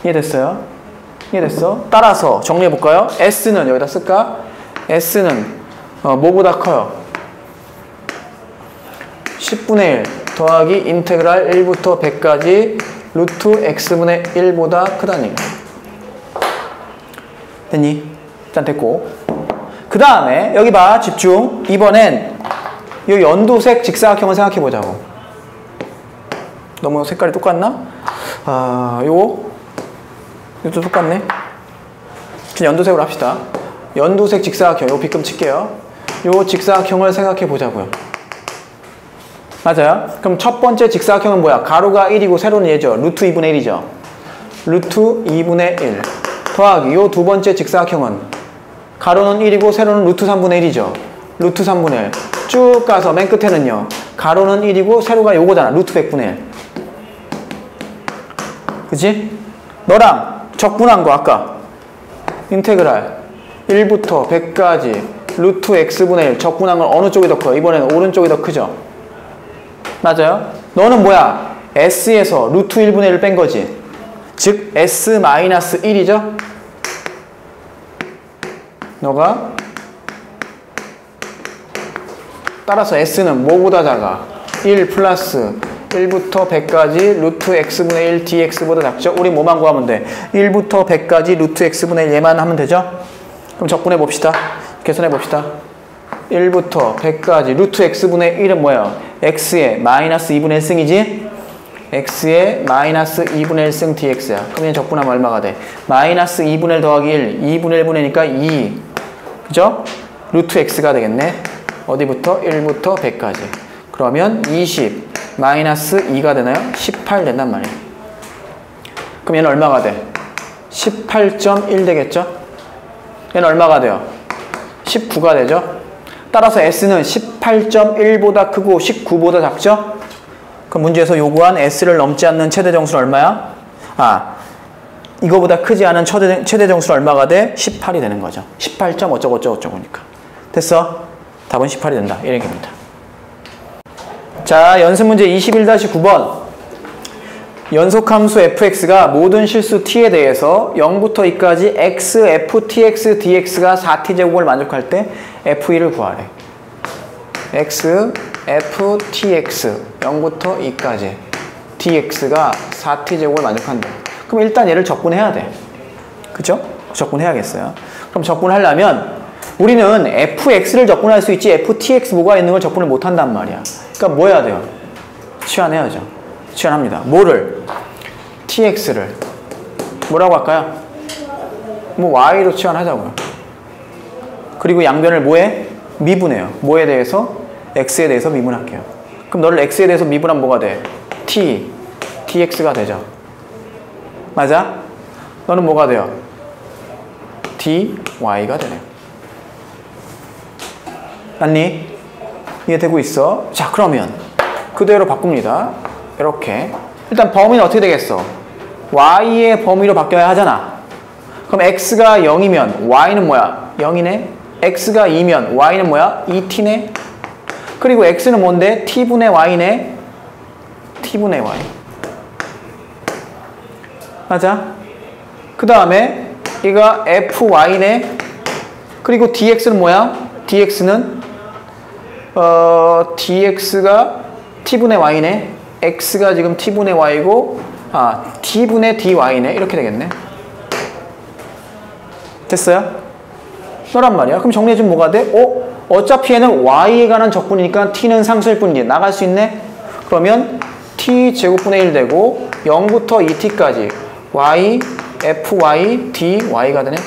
이해됐어요? 이해됐어? 따라서 정리해볼까요? S는 여기다 쓸까? S는 뭐보다 커요? 10분의 1 더하기 인테그랄 1부터 100까지 루트 x분의 1보다 크다는 얘기. 됐니? 일단 됐고. 그 다음에 여기 봐. 집중. 이번엔 이 연두색 직사각형을 생각해 보자고. 너무 색깔이 똑같나? 이것도 똑같네. 그냥 연두색으로 합시다. 연두색 직사각형, 요 빗금 칠게요. 요 직사각형을 생각해 보자고요. 맞아요? 그럼 첫 번째 직사각형은 뭐야? 가로가 1이고 세로는 얘죠. 루트 2분의 1이죠. 루트 2분의 1 더하기 요 두 번째 직사각형은 가로는 1이고 세로는 루트 3분의 1이죠. 루트 3분의 1 쭉 가서 맨 끝에는요. 가로는 1이고 세로가 요거잖아. 루트 100분의 1. 그치? 너랑 적분한 거 아까 인테그랄 1부터 100까지 루트 x분의 1 적분한 건 어느 쪽이 더 커요? 이번에는 오른쪽이 더 크죠? 맞아요? 너는 뭐야? S에서 루트 1분의 1을 뺀 거지. 즉 S 마이너스 1이죠? 너가 따라서 S는 뭐보다 작아? 1 플러스 1부터 100까지 루트 x분의 1 dx보다 작죠? 우리 뭐만 구하면 돼? 1부터 100까지 루트 x분의 1 얘만 하면 되죠? 그럼 적분해 봅시다. 계산해 봅시다. 1부터 100까지 루트 x분의 1은 뭐예요? x의 마이너스 2분의 1승이지? x의 마이너스 2분의 1승 dx야. 그럼 얘 적분하면 얼마가 돼? 마이너스 2분의 1 더하기 1, 2분의 1분의 1이니까 2. 그죠? 루트 x가 되겠네. 어디부터? 1부터 100까지. 그러면 20 마이너스 2가 되나요? 18 된단 말이에요. 그럼 얘는 얼마가 돼? 18.1 되겠죠? 얘는 얼마가 돼요? 19가 되죠? 따라서 S는 18.1보다 크고 19보다 작죠? 그럼 문제에서 요구한 S를 넘지 않는 최대 정수는 얼마야? 이거보다 크지 않은 최대 정수는 얼마가 돼? 18이 되는 거죠. 18. 어쩌고저쩌고니까. 됐어? 답은 18이 된다. 이런 얘기입니다. 자, 연습문제 21-9번. 연속함수 fx가 모든 실수 t에 대해서 0부터 2까지 x, f, tx, dx가 4t제곱을 만족할 때 f1을 구하래. x, f, tx 0부터 2까지 dx가 4t제곱을 만족한다. 그럼 일단 얘를 적분해야 돼. 그죠? 적분해야겠어요. 그럼 적분하려면 우리는 fx를 적분할 수 있지 ftx 뭐가 있는 걸 적분을 못한단 말이야. 그러니까 뭐 해야 돼요? 치환해야죠. 치환합니다. 뭐를? tx를 뭐라고 할까요? 뭐 y로 치환하자고요. 그리고 양변을 뭐에? 미분해요. 뭐에 대해서? x에 대해서 미분할게요. 그럼 너를 x에 대해서 미분하면 뭐가 돼? t, dx가 되죠. 맞아? 너는 뭐가 돼요? dy가 되네요. 맞니? 이해되고 있어? 자, 그러면 그대로 바꿉니다. 이렇게. 일단 범위는 어떻게 되겠어? y의 범위로 바뀌어야 하잖아. 그럼 x가 0이면 y는 뭐야? 0이네? x가 2면 y는 뭐야? 2t네? 그리고 x는 뭔데? t분의 y네? t분의 y. 맞아? 그 다음에 얘가 fy네? 그리고 dx는 뭐야? dx는 dx가 t분의 y네. x가 지금 t분의 y고 t분의 dy네. 이렇게 되겠네. 됐어요? 너란 말이야. 그럼 정리해주면 뭐가 돼? 어차피 얘는 y에 관한 적분이니까 t는 상수일 뿐이지. 나갈 수 있네? 그러면 t 제곱분의 1 되고 0부터 2t까지 y, fy, dy가 되네.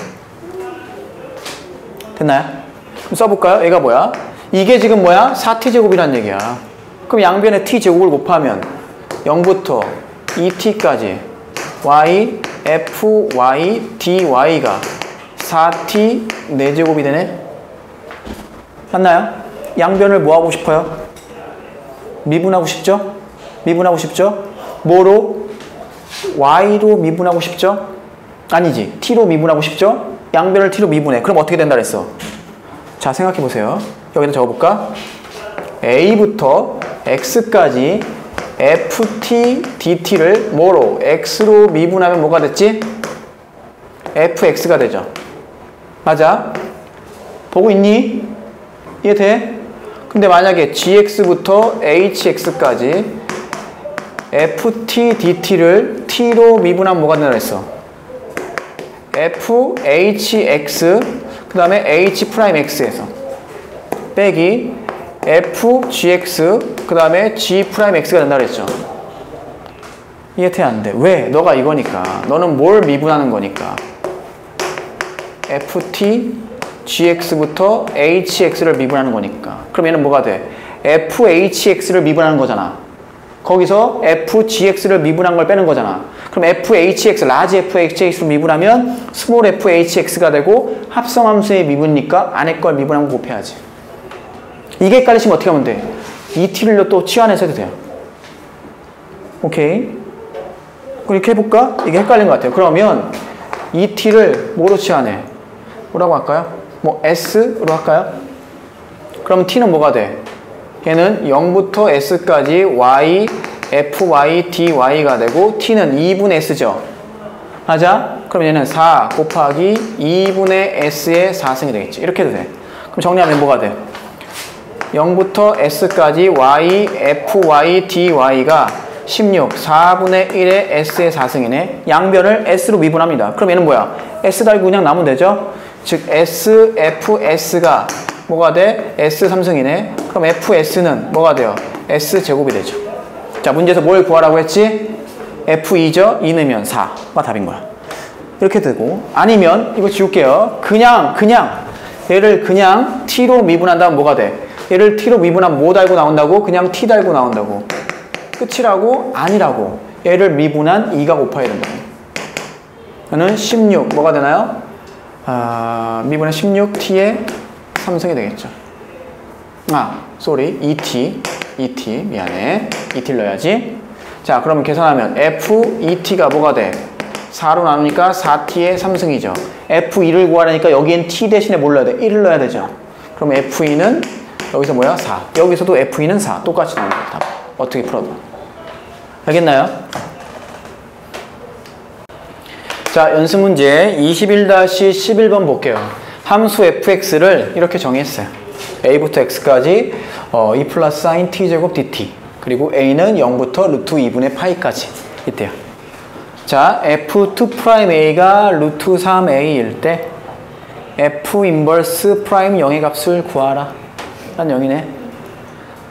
됐나요? 그럼 써볼까요? 얘가 뭐야? 이게 지금 뭐야? 4t제곱이란 얘기야. 그럼 양변에 t제곱을 곱하면 0부터 2t까지 y, fy, dy가 4t 4제곱이 되네? 맞나요? 양변을 뭐 하고 싶어요? 미분하고 싶죠? 미분하고 싶죠? 뭐로? y로 미분하고 싶죠? 아니지. t로 미분하고 싶죠? 양변을 t로 미분해. 그럼 어떻게 된다 그랬어? 자, 생각해 보세요. 여기다 적어볼까? a부터 x까지 ft dt를 뭐로? x로 미분하면 뭐가 됐지? fx가 되죠. 맞아? 보고 있니? 이해돼? 근데 만약에 gx부터 hx까지 ft dt를 t로 미분하면 뭐가 된다 그랬어? fhx 그 다음에 h'x에서 빼기 fgx 그 다음에 g'x가 된다 그랬죠. 이해돼? 안 돼. 왜? 너가 이거니까. 너는 뭘 미분하는 거니까. ft gx부터 hx를 미분하는 거니까. 그럼 얘는 뭐가 돼? fhx를 미분하는 거잖아. 거기서 fgx를 미분한 걸 빼는 거잖아. 그럼 fhx, 라지 fhx로 미분하면 스몰 fhx가 되고 합성함수의 미분이니까 안에 걸 미분한 거 곱해야지. 이게 헷갈리시면 어떻게 하면 돼? 이 t를 또 치환해서 해도 돼요. 오케이? 그렇게 해볼까? 이게 헷갈린 것 같아요. 그러면 이 t를 뭐로 치환해? 뭐라고 할까요? 뭐 s로 할까요? 그럼 t는 뭐가 돼? 얘는 0부터 s까지 y, fy, dy가 되고 t는 2분의 s죠. 맞아? 그럼 얘는 4 곱하기 2분의 s의 4승이 되겠지. 이렇게 해도 돼. 그럼 정리하면 뭐가 돼? 0부터 s까지 y, fy, dy가 16, 4분의 1의 s의 4승이네. 양변을 s로 미분합니다. 그럼 얘는 뭐야? s 달고 그냥 나면 되죠? 즉 s, fs가 뭐가 돼? S3승이네. 그럼 fs는 뭐가 돼요? s제곱이 되죠. 자, 문제에서 뭘 구하라고 했지? f2죠? 2 넣으면 4가 답인 거야. 이렇게 되고, 아니면 이거 지울게요. 그냥 얘를 그냥 t로 미분한다면 뭐가 돼? 얘를 t로 미분하면 뭐 달고 나온다고? 그냥 t 달고 나온다고. 끝이라고? 아니라고. 얘를 미분한 2가 곱해야 된다. 저는 16 뭐가 되나요? 미분한 16t의 3승이 되겠죠. sorry. 2t 미안해. 2t를 넣어야지. 자, 그러면 계산하면 f2t가 뭐가 돼? 4로 나누니까 4t의 3승이죠. f2를 구하려니까 여기엔 t 대신에 뭘 넣어야 돼? 1을 넣어야 되죠. 그럼 f2는 여기서 뭐야? 4. 여기서도 f2는 4. 똑같이 나오는 거야. 답. 어떻게 풀어도. 알겠나요? 자, 연습 문제 21-11번 볼게요. 함수 fx를 이렇게 정의했어요. a부터 x까지 2 플러스 사인 t제곱 dt 그리고 a는 0부터 루트 2분의 파이까지 있대요. 자, f2'a가 루트 3a일 때 f 인버스 프라임 0의 값을 구하라. 난 0이네.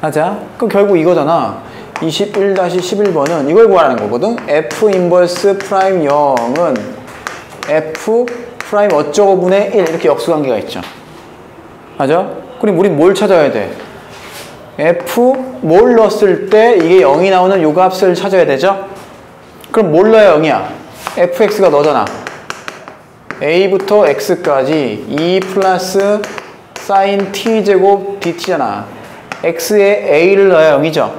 맞아? 그럼 결국 이거잖아. 21-11번은 이걸 구하라는 거거든. f 인버스 프라임 0은 f 프라임 어쩌고 분의 1 이렇게 역수관계가 있죠. 맞아? 그럼 우린 뭘 찾아야 돼? f 뭘 넣었을 때 이게 0이 나오는 요 값을 찾아야 되죠? 그럼 뭘 넣어야 0이야? fx가 너잖아. a부터 x까지 2 플러스 사인 t제곱 dt잖아. x에 a를 넣어야 0이죠.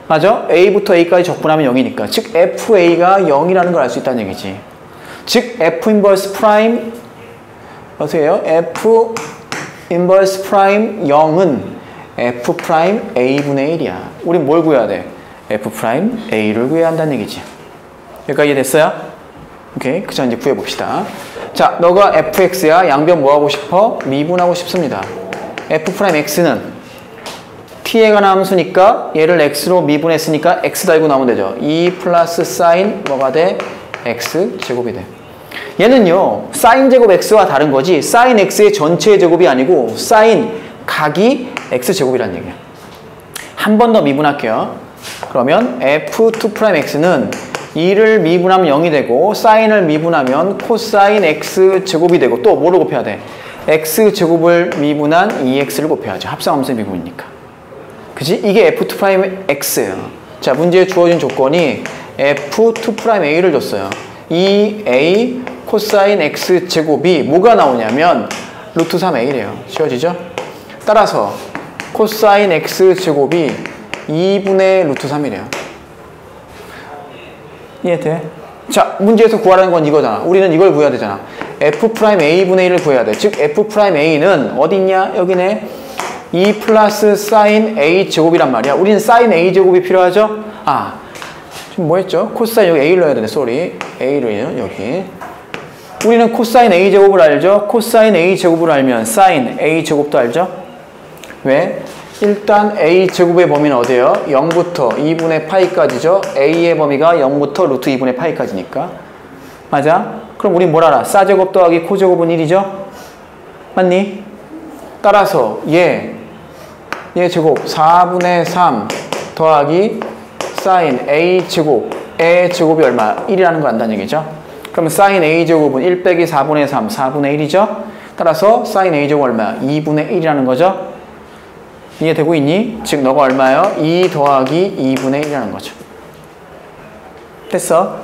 맞아? a부터 a까지 적분하면 0이니까. 즉 fa가 0이라는 걸 알 수 있다는 얘기지. 즉 f 인버스 프라임 어떻게 해요? f 인버스 프라임 0은 f 프라임 a분의 1이야. 우린 뭘 구해야 돼? f 프라임 a를 구해야 한다는 얘기지. 여기까지 됐어요? 오케이. 그쵸, 이제 구해봅시다. 자, 너가 fx야. 양변 뭐 하고 싶어? 미분하고 싶습니다. f 프라임 x는 t에 관한 함수니까 얘를 x로 미분했으니까 x 달고 나오면 되죠. 2 플러스 사인 뭐가 돼? x 제곱이 돼. 얘는요 사인 제곱 x와 다른 거지 사인 x의 전체 제곱이 아니고 사인 각이 x 제곱이라는 얘기야. 한 번 더 미분할게요. 그러면 f2'x는 2를 미분하면 0이 되고 사인을 미분하면 코사인 x 제곱이 되고 또 뭐를 곱해야 돼? x 제곱을 미분한 2x를 곱해야죠. 합성함수의 미분이니까. 그치? 이게 f2'x예요. 자, 문제에 주어진 조건이 f2'a를 줬어요. 이 a 코사인 x 제곱이 뭐가 나오냐면 루트 3a래요. 지워지죠? 따라서 코사인 x 제곱이 2분의 루트 3이래요. 이해돼? 자, 문제에서 구하라는 건 이거잖아. 우리는 이걸 구해야 되잖아. f'a분의 1을 구해야 돼. 즉 f'a는 어디 있냐? 여기네. 2 플러스 사인 a 제곱이란 말이야. 우리는 사인 a 제곱이 필요하죠? 아, 지금 뭐 했죠? 코사인 여기 a를 넣어야 되네. 쏘리. a를 여기. 우리는 코사인 a 제곱을 알죠? 코사인 a 제곱을 알면 사인 a 제곱도 알죠? 왜? 일단 a 제곱의 범위는 어디예요? 0부터 2분의 파이까지죠? a의 범위가 0부터 루트 2분의 파이까지니까. 맞아? 그럼 우린 뭘 알아? 사제곱 더하기 코제곱은 1이죠? 맞니? 따라서 얘 제곱 4분의 3 더하기 사인 a 제곱의 제곱이 얼마? 1이라는 거 안다는 얘기죠? 그러면 사인 a 제곱은 1 빼기 4분의 3, 4분의 1이죠? 따라서 사인 a 제곱 얼마야? 2분의 1이라는 거죠? 이해되고 있니? 즉 너가 얼마예요? 2 더하기 2분의 1이라는 거죠. 됐어?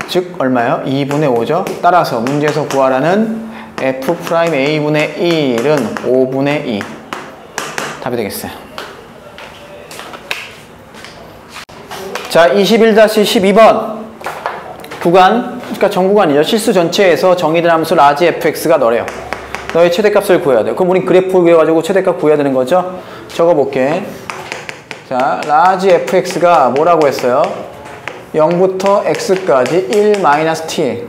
즉 얼마예요? 2분의 5죠? 따라서 문제에서 구하라는 f'a분의 1은 5분의 2 답이 되겠어요. 자, 21-12번 구간, 그러니까 전구간이죠. 실수 전체에서 정의된 함수 라지 fx가 너래요. 너의 최대값을 구해야 돼. 그럼 우린 그래프 그려가지고 최대값 구해야 되는 거죠? 적어볼게. 자, 라지 fx가 뭐라고 했어요? 0부터 x까지 1-t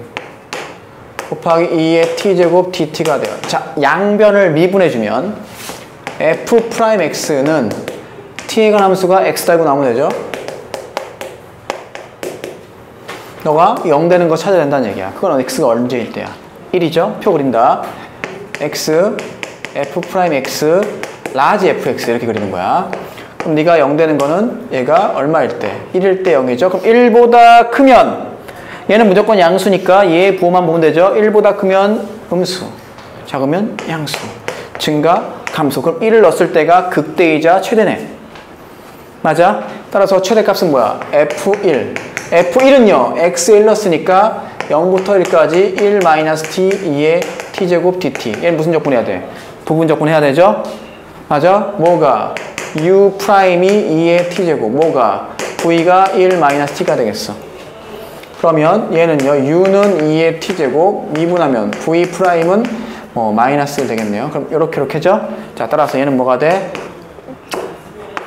곱하기 2의 t제곱 dt가 돼요. 자, 양변을 미분해주면 f'x는 t에 관한 함수가 x 달고 나오면 되죠? 너가 0 되는 거 찾아야 된다는 얘기야. 그건 x가 언제일 때야? 1이죠? 표 그린다. x, f'x, 라지 fx 이렇게 그리는 거야. 그럼 네가 0 되는 거는 얘가 얼마일 때? 1일 때 0이죠? 그럼 1보다 크면 얘는 무조건 양수니까 얘 부호만 보면 되죠? 1보다 크면 음수, 작으면 양수, 증가, 감소. 그럼 1을 넣었을 때가 극대이자 최대네. 맞아? 따라서 최대값은 뭐야? f1. f1은요, x1 넣었으니까 0부터 1까지 1-t 2의 t제곱 dt. 얘는 무슨 조건 해야 돼? 부분 조건 해야 되죠? 맞아? 뭐가? u 프라임이 2의 t제곱. 뭐가? v가 1-t가 되겠어. 그러면 얘는요, u는 2의 t제곱, 미분하면 v 프라임은 마이너스 1 되겠네요. 그럼 이렇게죠? 자, 따라서 얘는 뭐가 돼?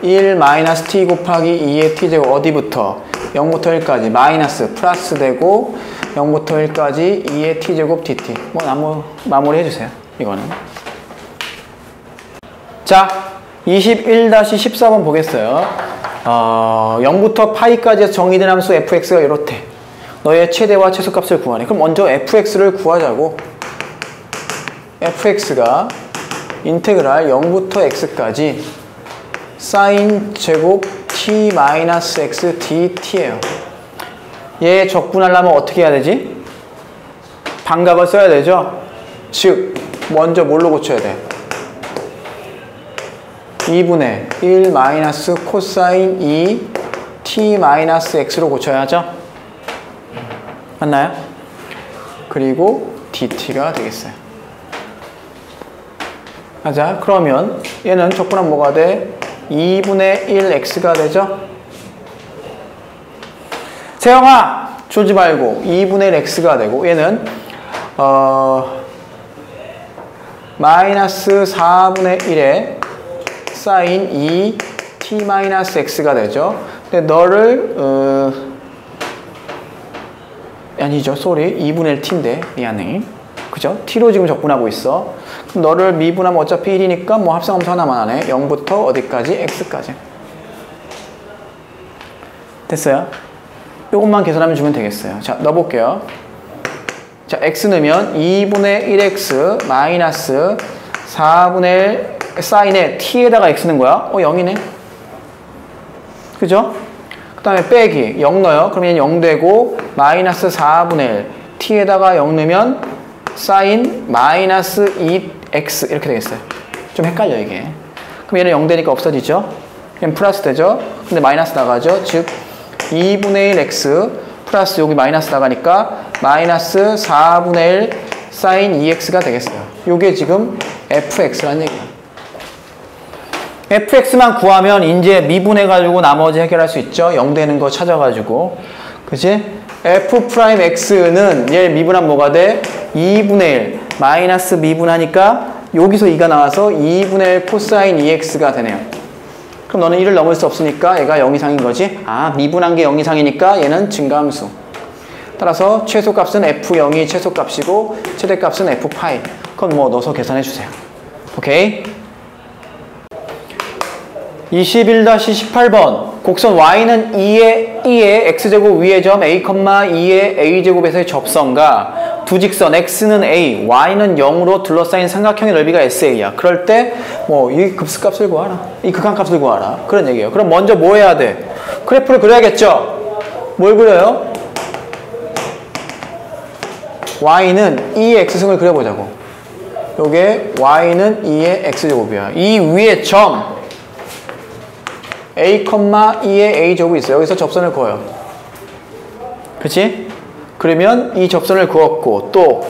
1-t 곱하기 2의 t제곱 어디부터? 0부터 1까지 마이너스 플러스 되고 0부터 1까지 2의 t제곱 dt. 마무리 해주세요. 이거는. 자, 21-14번 보겠어요. 0부터 파이까지 정의된 함수 fx가 이렇대. 너의 최대와 최소값을 구하래. 그럼 먼저 fx를 구하자고. fx가 인테그랄 0부터 x까지 사인 제곱 t-x dt예요. 얘 적분하려면 어떻게 해야 되지? 반각을 써야 되죠? 즉 먼저 뭘로 고쳐야 돼? 2분의 1 마이너스 코사인 2 t-x로 고쳐야죠? 맞나요? 그리고 dt가 되겠어요. 맞아? 그러면 얘는 적분하면 뭐가 돼? 2분의 1x가 되죠? 세영아! 조지 말고 2분의 1x가 되고 얘는 마이너스 4분의 1에 사인 2t-x가 되죠? 근데 너를 아니죠, 쏘리 2분의 1t인데 미안해. 그죠? t로 지금 적분하고 있어. 그럼 너를 미분하면 어차피 1이니까 뭐 합성함수 하나만 하네. 0부터 어디까지? x까지. 됐어요? 요것만 계산하면 주면 되겠어요. 자, 넣어볼게요. 자, x 넣으면 2분의 1x 마이너스 4분의 1 사인에 t에다가 x 넣은 거야. 0이네. 그죠? 그 다음에 빼기 0 넣어요. 그러면 0 되고 마이너스 4분의 1 t에다가 0 넣으면 사인 마이너스 2x 이렇게 되겠어요. 좀 헷갈려 이게. 그럼 얘는 0 되니까 없어지죠. 얘는 플러스 되죠. 근데 마이너스 나가죠. 즉 2분의 1x 플러스 여기 마이너스 나가니까 마이너스 4분의 1 사인 2x가 되겠어요. 요게 지금 fx라는 얘기야. fx만 구하면 이제 미분해가지고 나머지 해결할 수 있죠. 0 되는 거 찾아가지고. 그치? f'x는 얘 미분하면 뭐가 돼? 2분의 1 마이너스 미분하니까 여기서 2가 나와서 2분의 1 코사인 2x가 되네요. 그럼 너는 1을 넘을 수 없으니까 얘가 0 이상인 거지. 아, 미분한 게 0 이상이니까 얘는 증가함수. 따라서 최소값은 f0이 최소값이고 최대값은 f파이. 그건 뭐 넣어서 계산해 주세요. 오케이? 21-18번 곡선 y는 2의 x제곱 위의 점 a, 2의 a제곱에서의 접선과 두 직선 x는 a, y는 0으로 둘러싸인 삼각형의 넓이가 SA야. 그럴 때 뭐 이 급수값을 구하라. 이 극한값을 구하라. 그런 얘기예요. 그럼 먼저 뭐 해야 돼? 그래프를 그려야겠죠? 뭘 그려요? y는 2의 x승을 그려보자고. 요게 y는 2의 x제곱이야. 이 위에 점 a, 2의 a제곱이 있어요. 여기서 접선을 그어요. 그치? 그러면 이 접선을 그었고 또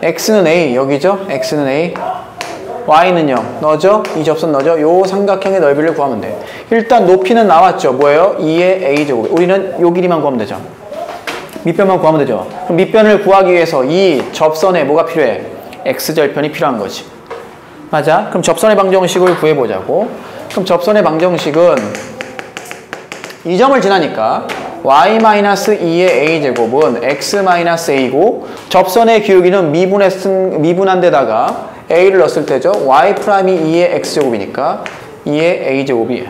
x는 a 여기죠? x는 a y는 0 넣어줘? 이 접선 넣어줘? 요 삼각형의 넓이를 구하면 돼. 일단 높이는 나왔죠? 뭐예요? 2의 a제곱. 우리는 요 길이만 구하면 되죠. 밑변만 구하면 되죠. 그럼 밑변을 구하기 위해서 이 접선에 뭐가 필요해? x절편이 필요한 거지. 맞아? 그럼 접선의 방정식을 구해보자고. 그럼 접선의 방정식은 이 점을 지나니까 y-2의 a제곱은 x-a고 접선의 기울기는 미분한 데다가 a를 넣었을 때죠. y' 2의 x제곱이니까 2의 a제곱이에요.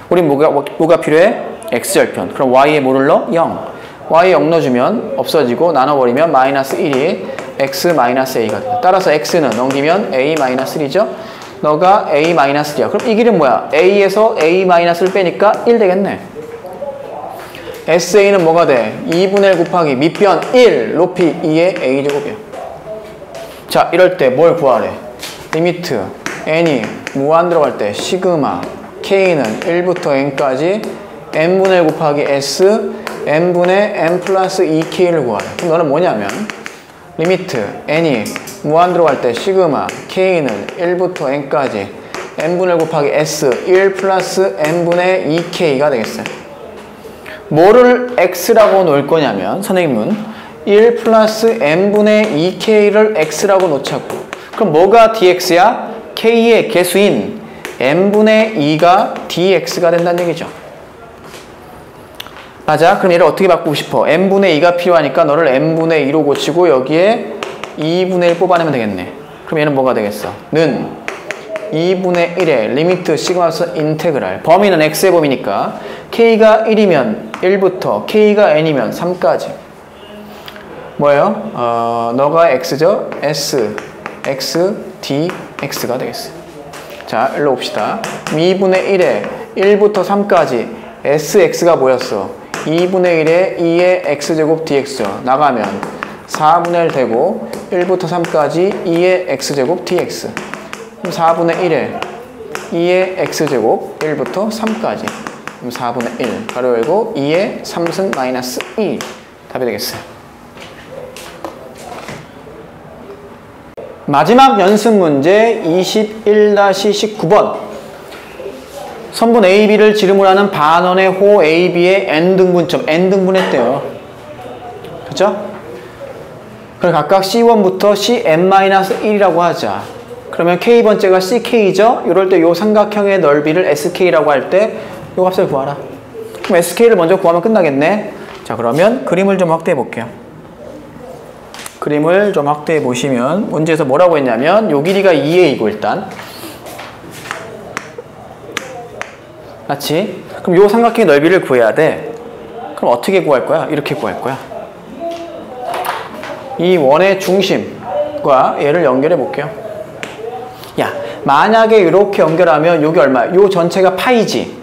우린 뭐가 필요해? x절편. 그럼 y에 뭐를 넣어? 0. y에 0 넣어주면 없어지고 나눠버리면 마이너스 1이 x-a가 돼요. 따라서 x는 넘기면 a-1이죠. 너가 a-1이야. 그럼 이 길은 뭐야? a에서 a-를 빼니까 1 되겠네. SA는 뭐가 돼? 2분의 1 곱하기 밑변 1 높이 2의 a제곱이야. 자, 이럴 때 뭘 구하래? 리미트 n이 무한 들어갈 때 시그마 k는 1부터 n까지 n분의 1 곱하기 s n분의 n 플러스 2k를 구하래. 그럼 너는 뭐냐면 리미트 n이 무한 들어갈 때 시그마 k는 1부터 n까지 n분의 1 곱하기 s 1 플러스 n분의 2k가 되겠어요. 뭐를 x라고 놓을 거냐면 선생님은 1 플러스 n분의 2k를 x라고 놓자고. 그럼 뭐가 dx야? k의 개수인 n분의 2가 dx가 된다는 얘기죠. 맞아? 그럼 얘를 어떻게 바꾸고 싶어? n분의 2가 필요하니까 너를 n분의 2로 고치고 여기에 2분의 1 뽑아내면 되겠네. 그럼 얘는 뭐가 되겠어? 는 2분의 1의 리미트 시그마스 인테그랄 범위는 x의 범위니까 k가 1이면 1부터 k가 n이면 3까지 뭐예요? 너가 x죠? s, x, d, x가 되겠어요. 자, 일로 봅시다. 2분의 1에 1부터 3까지 sx가 뭐였어? 2분의 1에 2의 x제곱 dx죠. 나가면 4분의 1 되고 1부터 3까지 2의 x제곱 dx. 그럼 4분의 1에 2의 x제곱 1부터 3까지. 그럼 4분의 1 가로 열고 2의 3승 마이너스 2 답이 되겠어요. 마지막 연습 문제 21-19번 선분 AB를 지름으로 하는 반원의 호 AB의 n등분점 n등분했대요. 그렇죠? 그럼 각각 C1부터 Cn-1이라고 하자. 그러면 K번째가 CK죠? 이럴 때 이 삼각형의 넓이를 SK라고 할 때 이 값을 구하라. 그럼 SK를 먼저 구하면 끝나겠네. 자, 그러면 그림을 좀 확대해 볼게요. 그림을 좀 확대해 보시면 문제에서 뭐라고 했냐면 요 길이가 2a이고 일단 맞지? 그럼 요 삼각형의 넓이를 구해야 돼. 그럼 어떻게 구할 거야? 이렇게 구할 거야. 이 원의 중심과 얘를 연결해 볼게요. 야, 만약에 이렇게 연결하면 여기 얼마야? 요 전체가 파이지.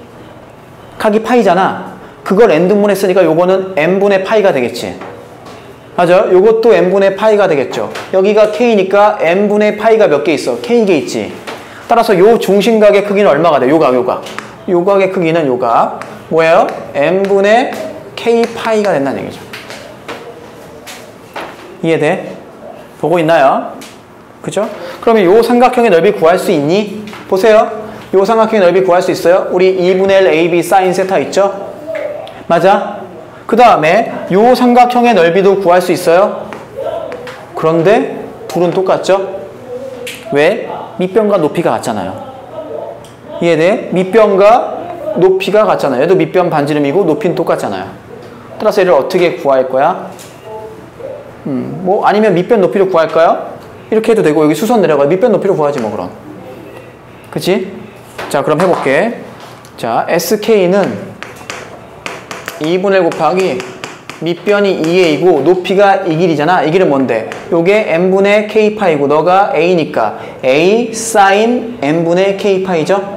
각이 파이잖아. 그걸 n등분에 쓰니까 요거는 n분의 파이가 되겠지. 맞아? 요것도 n분의 파이가 되겠죠. 여기가 k니까 n분의 파이가 몇 개 있어? k개 있지. 따라서 요 중심각의 크기는 얼마가 돼? 요 각의 크기는 요 각. 뭐예요? n분의 k 파이가 된다는 얘기죠. 이해돼? 보고 있나요? 그죠? 그러면 요 삼각형의 넓이 구할 수 있니? 보세요. 요 삼각형의 넓이 구할 수 있어요? 우리 2분의 1 AB 사인 세타 있죠? 맞아? 그 다음에 요 삼각형의 넓이도 구할 수 있어요? 그런데 둘은 똑같죠? 왜? 밑변과 높이가 같잖아요. 이해돼? 밑변과 높이가 같잖아요. 얘도 밑변 반지름이고 높이는 똑같잖아요. 따라서 얘를 어떻게 구할 거야? 뭐 아니면 밑변 높이를 구할까요? 이렇게 해도 되고 여기 수선 내려가 밑변 높이를 구하지 뭐 그럼. 그치? 자 그럼 해볼게. 자 SK는 2분의 1 곱하기 밑변이 2a이고 높이가 이 길이잖아. 이 길은 뭔데? 요게 n분의 k파이고 너가 a니까 a sin n분의 k파이죠?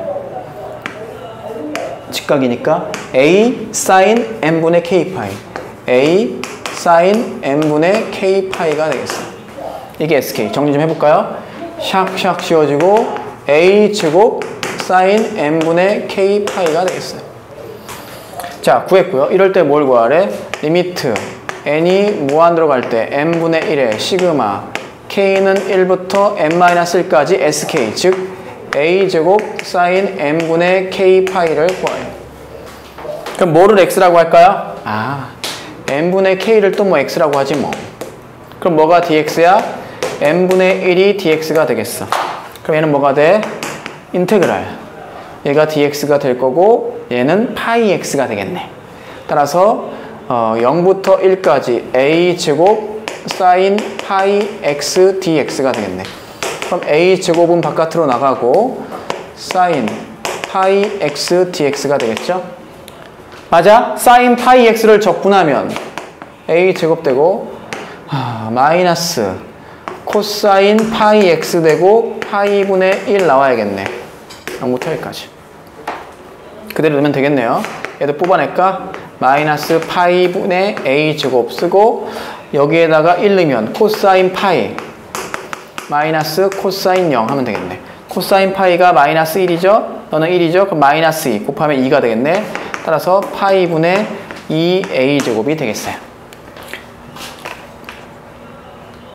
직각이니까 a sin n분의 k파이 a sin n분의 k파이가 되겠어. 이게 SK. 정리 좀 해볼까요? 샥샥 씌워지고 a 제곱 sin n분의 k파이가 되겠어요. 자 구했고요. 이럴 때 뭘 구하래? 리미트 n이 무한으로 갈 때 n분의 1에 시그마 k는 1부터 n-1까지 sk 즉 a제곱 sin n분의 k파이를 구해요. 그럼 뭐를 x라고 할까요? n분의 k를 또 뭐 x라고 하지 뭐. 그럼 뭐가 dx야? n분의 1이 dx가 되겠어. 그럼 얘는 뭐가 돼? 인테그랄. 얘가 dx가 될 거고 얘는 파이 x가 되겠네. 따라서 0부터 1까지 a제곱 sin 파이 x dx가 되겠네. 그럼 a제곱은 바깥으로 나가고 sin 파이 x dx가 되겠죠? 맞아? sin 파이 x를 적분하면 a제곱 되고 마이너스 코사인 파이 x 되고 파이분의 1 나와야겠네. 0부터 1까지. 그대로 넣으면 되겠네요. 얘도 뽑아낼까? 마이너스 파이분의 a제곱 쓰고 여기에다가 1 넣으면 코사인 파이 마이너스 코사인 0 하면 되겠네. 코사인 파이가 마이너스 1이죠? 너는 1이죠? 그럼 마이너스 2 곱하면 2가 되겠네. 따라서 파이분의 2a제곱이 되겠어요.